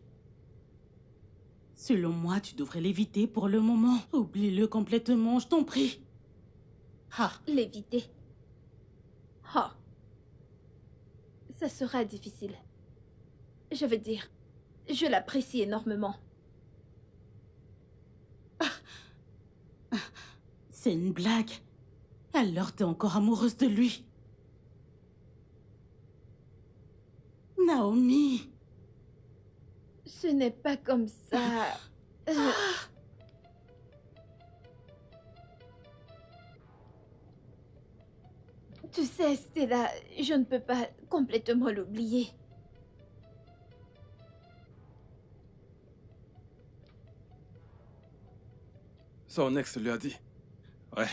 Selon moi, tu devrais l'éviter pour le moment. Oublie-le complètement, je t'en prie. Ah, L'éviter. Oh. Ça sera difficile. Je veux dire, je l'apprécie énormément. c'est une blague. Alors t'es encore amoureuse de lui. Naomi. Ce n'est pas comme ça. Tu sais, Stella, je ne peux pas complètement l'oublier. Son ex lui a dit. Ouais,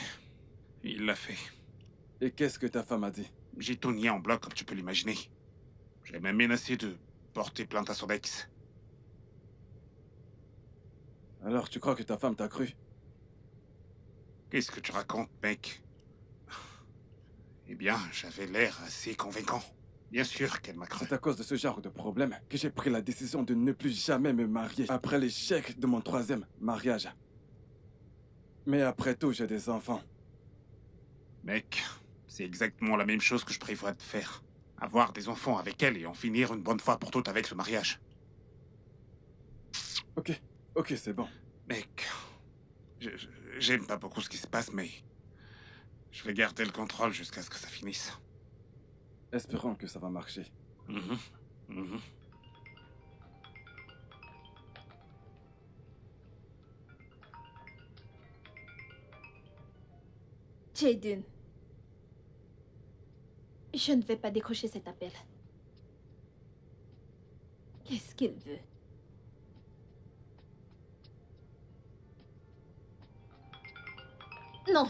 il l'a fait. Et qu'est-ce que ta femme a dit? J'ai tout nié en bloc, comme tu peux l'imaginer. J'ai même menacé de porter plainte à son ex. Alors tu crois que ta femme t'a cru? Qu'est-ce que tu racontes, mec? Eh bien, j'avais l'air assez convaincant. Bien sûr qu'elle m'a cru. C'est à cause de ce genre de problème que j'ai pris la décision de ne plus jamais me marier après l'échec de mon 3e mariage. Mais après tout, j'ai des enfants. Mec, c'est exactement la même chose que je prévois de faire. Avoir des enfants avec elle et en finir une bonne fois pour toutes avec ce mariage. Ok, ok, c'est bon. Mec, j'aime pas beaucoup ce qui se passe, mais je vais garder le contrôle jusqu'à ce que ça finisse. Espérons que ça va marcher. Mhm, mhm. Jaden. Je ne vais pas décrocher cet appel. Qu'est-ce qu'il veut? Non.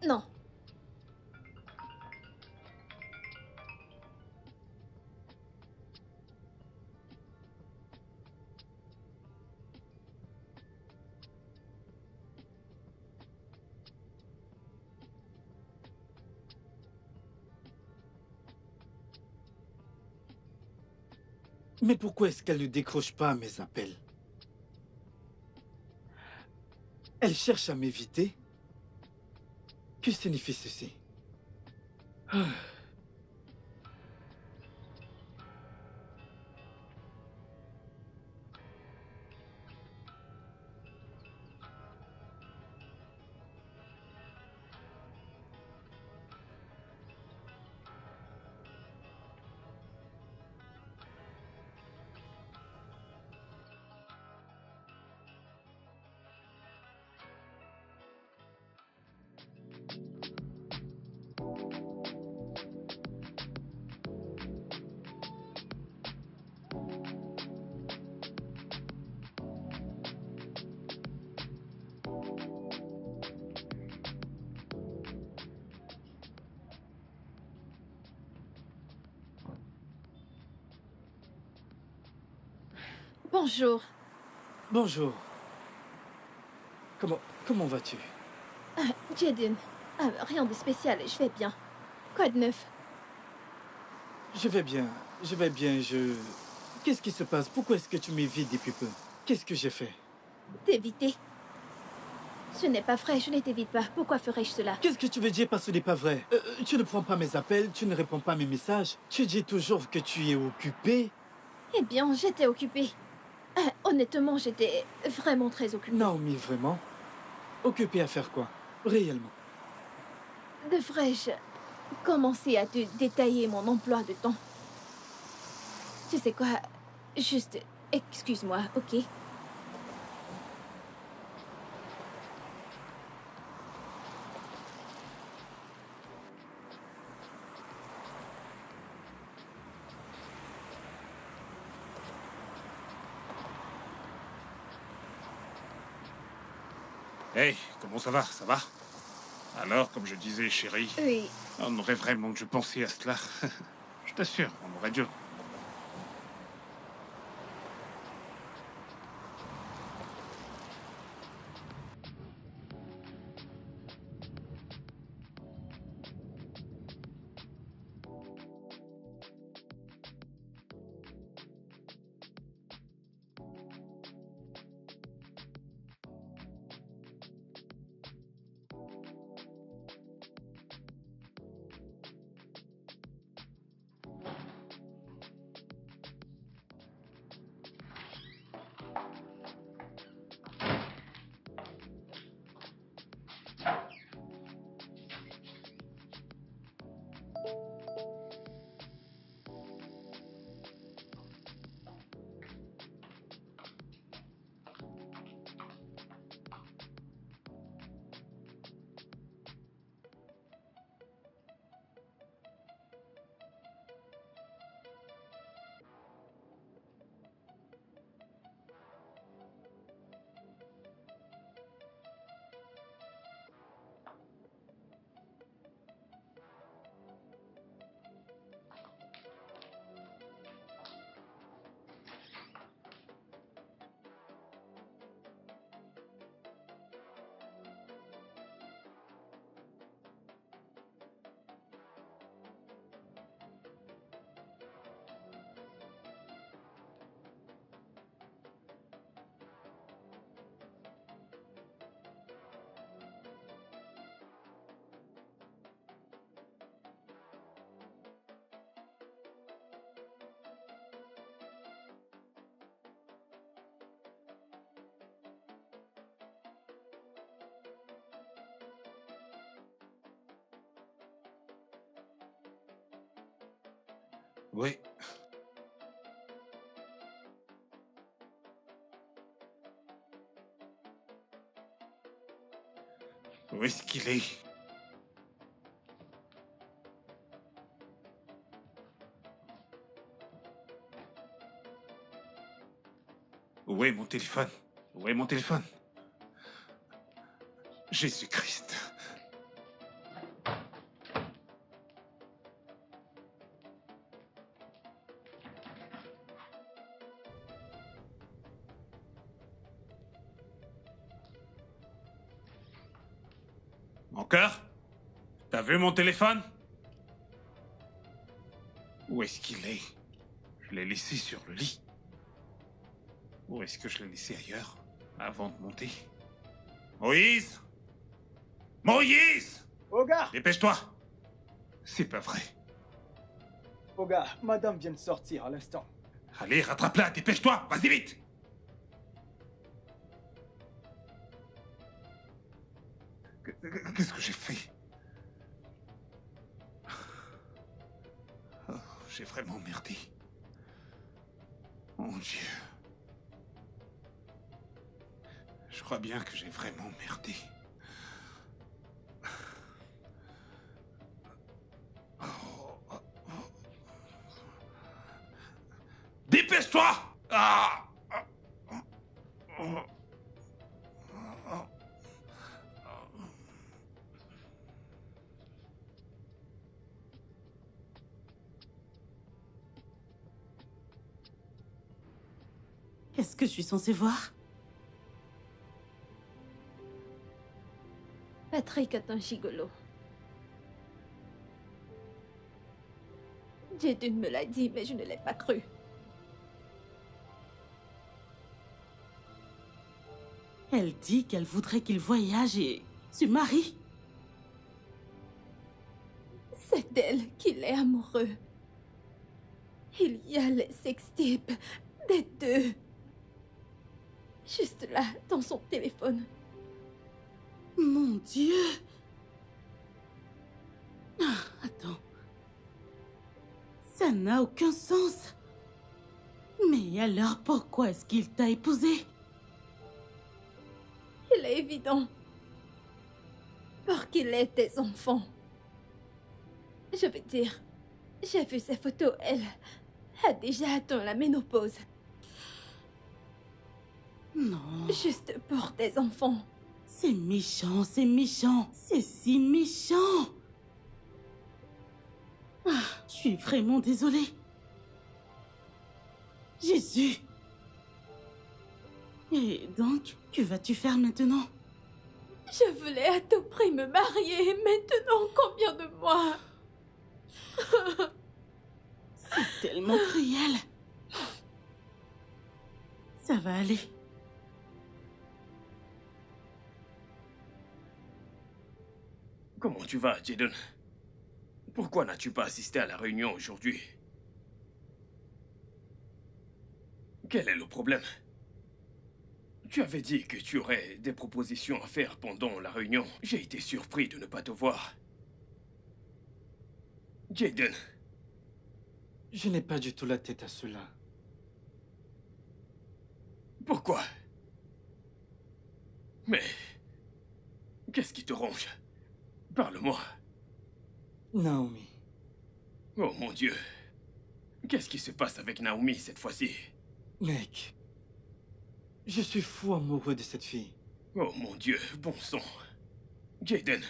Non. Mais pourquoi est-ce qu'elle ne décroche pas mes appels? Elle cherche à m'éviter? Que signifie ceci? Bonjour. Bonjour. Comment vas-tu? Jaden. Rien de spécial, je vais bien. Quoi de neuf? Je vais bien, Qu'est-ce qui se passe? Pourquoi est-ce que tu m'évites depuis peu? Qu'est-ce que j'ai fait? T'éviter? Ce n'est pas vrai, je ne t'évite pas. Pourquoi ferais-je cela? Qu'est-ce que tu veux dire par ce n'est pas vrai? Tu ne prends pas mes appels, tu ne réponds pas à mes messages. Tu dis toujours que tu es occupé. Eh bien, j'étais occupée. Honnêtement, j'étais vraiment très occupée. Naomi, vraiment? Occupé à faire quoi? Réellement? Devrais-je commencer à te détailler mon emploi de temps? Tu sais quoi? Juste, excuse-moi, ok? Hey, comment ça va? Ça va? Alors, comme je disais, chérie, Oui. on aurait vraiment dû penser à cela. Je t'assure, on aurait dû. Oui. Où est-ce qu'il est? Où est mon téléphone? Où est mon téléphone? Jésus-Christ. Encore? T'as vu mon téléphone? Où est-ce qu'il est? Je l'ai laissé sur le lit. Où est-ce que je l'ai laissé ailleurs, avant de monter? Moïse! Moïse! Oga! Dépêche-toi! C'est pas vrai. Oga, madame vient de sortir à l'instant. Allez, rattrape-la, dépêche-toi! Vas-y vite! Qu'est-ce que j'ai fait? Oh, j'ai vraiment merdé. Mon Dieu. Je crois bien que j'ai vraiment merdé. Dépêche-toi! Ah! Qu'est-ce que je suis censée voir? Patrick est un gigolo. Jaden me l'a dit, mais je ne l'ai pas cru. Elle dit qu'elle voudrait qu'il voyage et se marie. C'est d'elle qu'il est amoureux. Il y a les sextapes des deux. Juste là, dans son téléphone. Mon Dieu! Ah, attends. Ça n'a aucun sens. Mais alors pourquoi est-ce qu'il t'a épousée? Il est évident. Pour qu'il ait des enfants. Je veux dire, j'ai vu ses photos, elle a déjà atteint la ménopause. Non. Juste pour des enfants. C'est méchant, c'est méchant. C'est si méchant. Ah, je suis vraiment désolée. Jésus. Et donc, que vas-tu faire maintenant? Je voulais à tout prix me marier. Maintenant, combien de mois? C'est tellement cruel. Ça va aller. Comment tu vas, Jaden? Pourquoi n'as-tu pas assisté à la réunion aujourd'hui? Quel est le problème? Tu avais dit que tu aurais des propositions à faire pendant la réunion. J'ai été surpris de ne pas te voir. Jaden. Je n'ai pas du tout la tête à cela. Pourquoi? Mais... qu'est-ce qui te ronge? Parle-moi. Naomi. Oh mon Dieu. Qu'est-ce qui se passe avec Naomi cette fois-ci? Mec. Je suis fou amoureux de cette fille. Oh mon Dieu, bon sang. Jaden.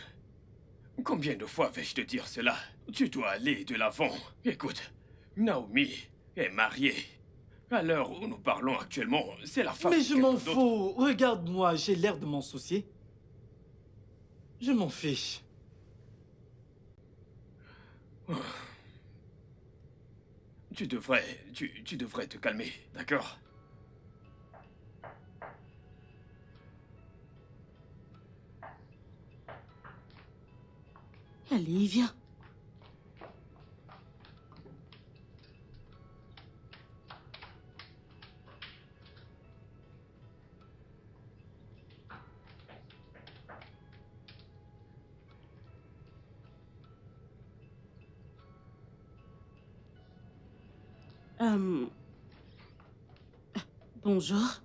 Combien de fois vais-je te dire cela? Tu dois aller de l'avant. Écoute, Naomi est mariée. À l'heure où nous parlons actuellement, c'est la femme Mais de je m'en quelqu'un d'autre. fous. Regarde-moi, j'ai l'air de m'en soucier. Je m'en fiche. Tu devrais te calmer, d'accord? Allez, viens. Bonjour.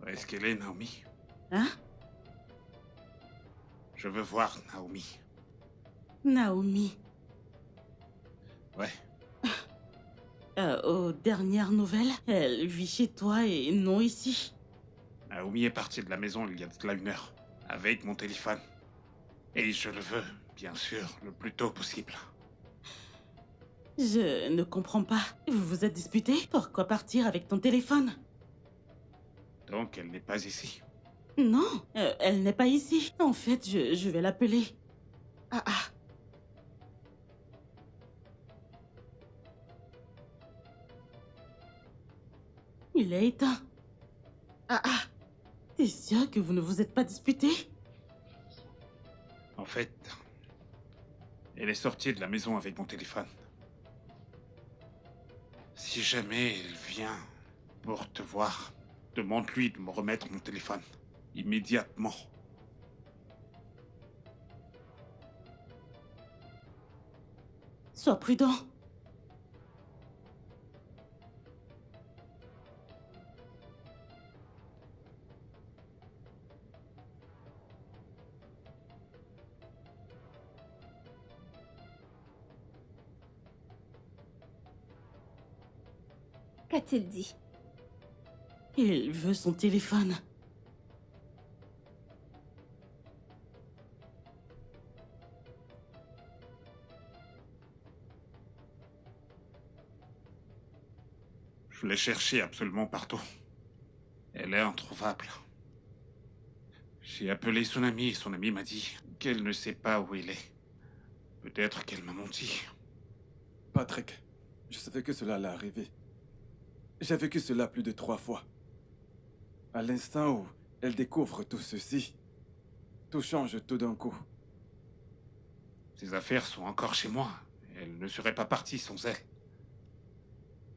Où est-ce qu'elle est, Naomi? Hein? Je veux voir Naomi. Naomi. Ouais. Aux dernières nouvelles, elle vit chez toi et non ici. Naomi est partie de la maison il y a de cela 1 heure, avec mon téléphone. Et je le veux, bien sûr, le plus tôt possible. Je ne comprends pas. Vous vous êtes disputé? Pourquoi partir avec ton téléphone? Donc elle n'est pas ici. Non, elle n'est pas ici. En fait, je vais l'appeler. Ah. Il est éteint. Ah. T'es sûr que vous ne vous êtes pas disputé? En fait, elle est sortie de la maison avec mon téléphone. Si jamais elle vient pour te voir, demande-lui de me remettre mon téléphone. Immédiatement. Sois prudent. Qu'a-t-il dit? Il veut son téléphone. Je l'ai cherchée absolument partout. Elle est introuvable. J'ai appelé son ami et son ami m'a dit qu'elle ne sait pas où il est. Peut-être qu'elle m'a menti. Patrick, je savais que cela allait arriver. J'ai vécu cela plus de 3 fois. À l'instant où elle découvre tout ceci, tout change tout d'un coup. Ses affaires sont encore chez moi. Elle ne serait pas partie sans elle.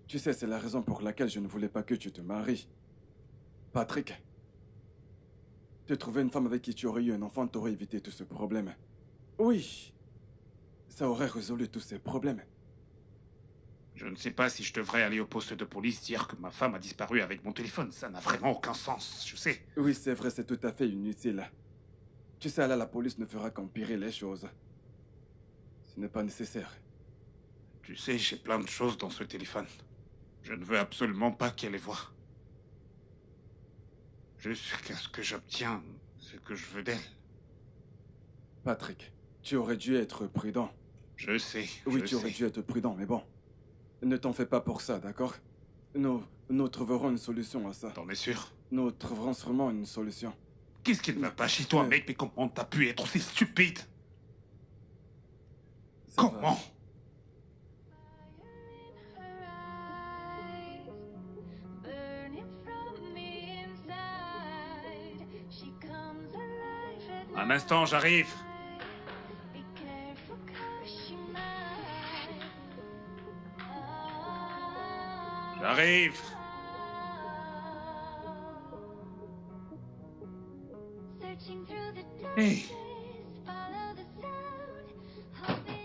Tu sais, c'est la raison pour laquelle je ne voulais pas que tu te maries. Patrick, te trouver une femme avec qui tu aurais eu un enfant t'aurait évité tout ce problème. Oui, ça aurait résolu tous ces problèmes. Je ne sais pas si je devrais aller au poste de police dire que ma femme a disparu avec mon téléphone. Ça n'a vraiment aucun sens, je sais. Oui, c'est vrai, c'est tout à fait inutile. Tu sais, là, la police ne fera qu'empirer les choses. Ce n'est pas nécessaire. Tu sais, j'ai plein de choses dans ce téléphone. Je ne veux absolument pas qu'elle les voie. Jusqu'à ce que j'obtienne ce que je veux d'elle. Patrick, tu aurais dû être prudent. Je sais, Oui, tu aurais dû être prudent, mais bon. Ne t'en fais pas pour ça, d'accord? Nous trouverons une solution à ça. T'en es sûr? Nous trouverons sûrement une solution. Qu'est-ce qui ne va pas chez toi, mec? Mais comment t'as pu être aussi stupide? Ça va. Comment? Un instant, j'arrive. J'arrive. Hé.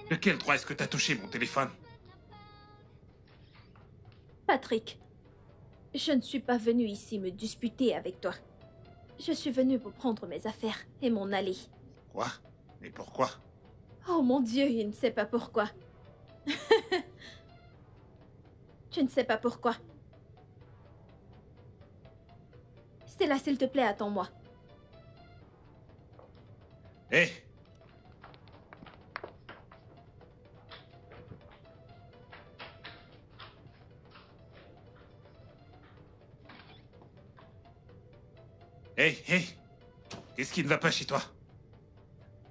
De quel droit est-ce que t'as touché mon téléphone? Patrick, je ne suis pas venue ici me disputer avec toi. Je suis venue pour prendre mes affaires et m'en aller. Quoi? Et pourquoi? Oh mon Dieu, il ne sait pas pourquoi. Tu ne sais pas pourquoi. Stella, s'il te plaît, attends-moi. Hé. Hé. Qu'est-ce qui ne va pas chez toi?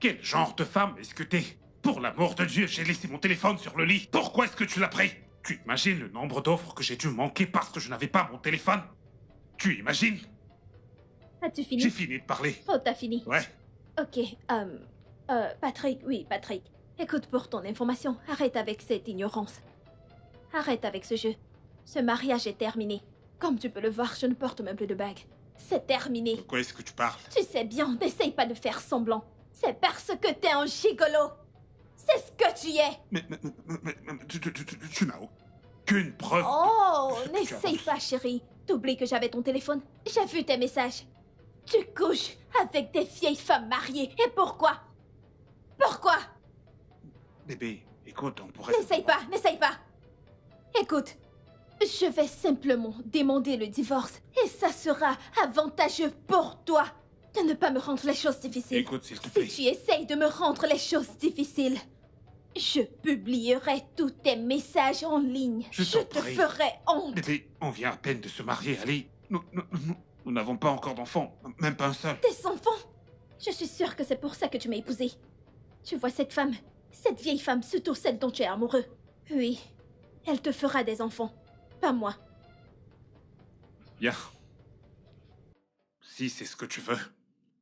Quel genre de femme est-ce que t'es? Pour l'amour de Dieu, j'ai laissé mon téléphone sur le lit. Pourquoi est-ce que tu l'as pris? Tu imagines le nombre d'offres que j'ai dû manquer parce que je n'avais pas mon téléphone? Tu imagines? As-tu fini? J'ai fini de parler. Oh, t'as fini? Ouais. Ok, Patrick, oui, Patrick. Écoute, pour ton information, arrête avec cette ignorance. Arrête avec ce jeu. Ce mariage est terminé. Comme tu peux le voir, je ne porte même plus de bague. C'est terminé. De quoi est-ce que tu parles? Tu sais bien, n'essaye pas de faire semblant. C'est parce que t'es un gigolo. C'est ce que tu es. Mais tu n'as aucune preuve. Oh, de ce que tu n'essaye avances. pas, chérie. T'oublies que j'avais ton téléphone. J'ai vu tes messages. Tu couches avec des vieilles femmes mariées. Et pourquoi? Pourquoi? Bébé, écoute, on pourrait... N'essaye pas, n'essaye pas. Écoute, je vais simplement demander le divorce. Et ça sera avantageux pour toi de ne pas me rendre les choses difficiles. Écoute, s'il te plaît. Si tu essayes de me rendre les choses difficiles, je publierai tous tes messages en ligne. Je Je t'en te prie. ferai honte. Bébé, on vient à peine de se marier, allez. Nous n'avons pas encore d'enfants, même pas un seul. Tes enfants? Je suis sûre que c'est pour ça que tu m'as épousée. Tu vois cette femme, cette vieille femme, surtout celle dont tu es amoureux. Oui, elle te fera des enfants, pas moi. Bien. Si c'est ce que tu veux,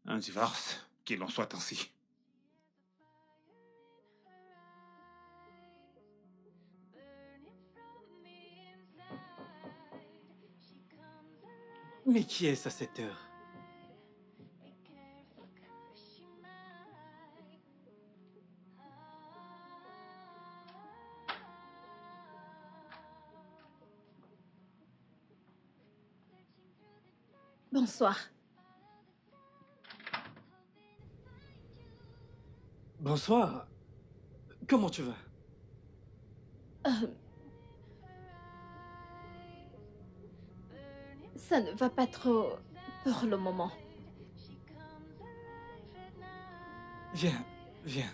un divorce, qu'il en soit ainsi. Mais qui est-ce à cette heure? Bonsoir. Bonsoir. Comment tu vas? Ça ne va pas trop pour le moment. Viens, viens.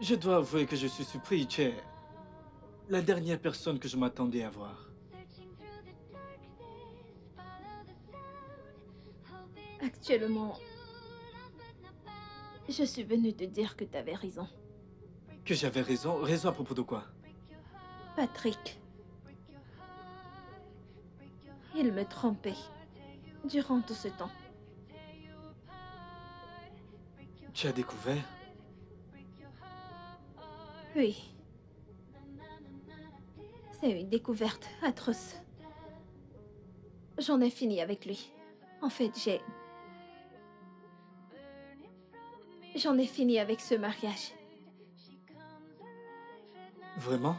Je dois avouer que je suis surpris, tu es la dernière personne que je m'attendais à voir. Actuellement, je suis venue te dire que tu avais raison. Que j'avais raison? Raison à propos de quoi? Patrick. Il me trompait durant tout ce temps. Tu as découvert? Oui. C'est une découverte atroce. J'en ai fini avec lui. En fait, j'en ai fini avec ce mariage. Vraiment?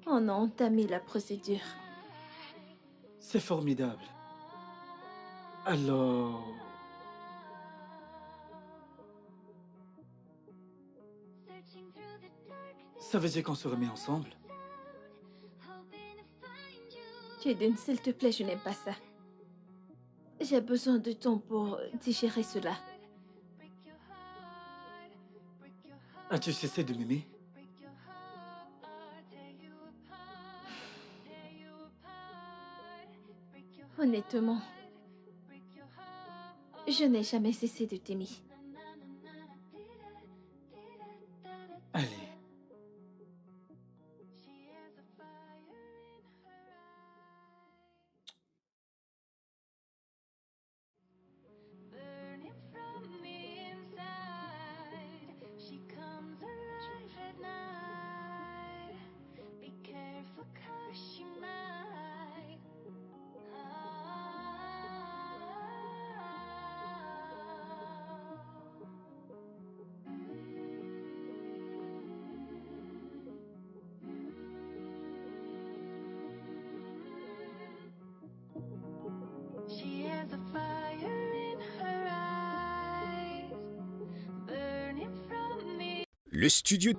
On a entamé la procédure. C'est formidable. Alors... Ça veut dire qu'on se remet ensemble? Jaden, s'il te plaît, je n'aime pas ça. J'ai besoin de temps pour digérer cela. As-tu cessé de m'aimer? Honnêtement, je n'ai jamais cessé de t'aimer. Allez. She has a fire in her eyes, burning from the Le studio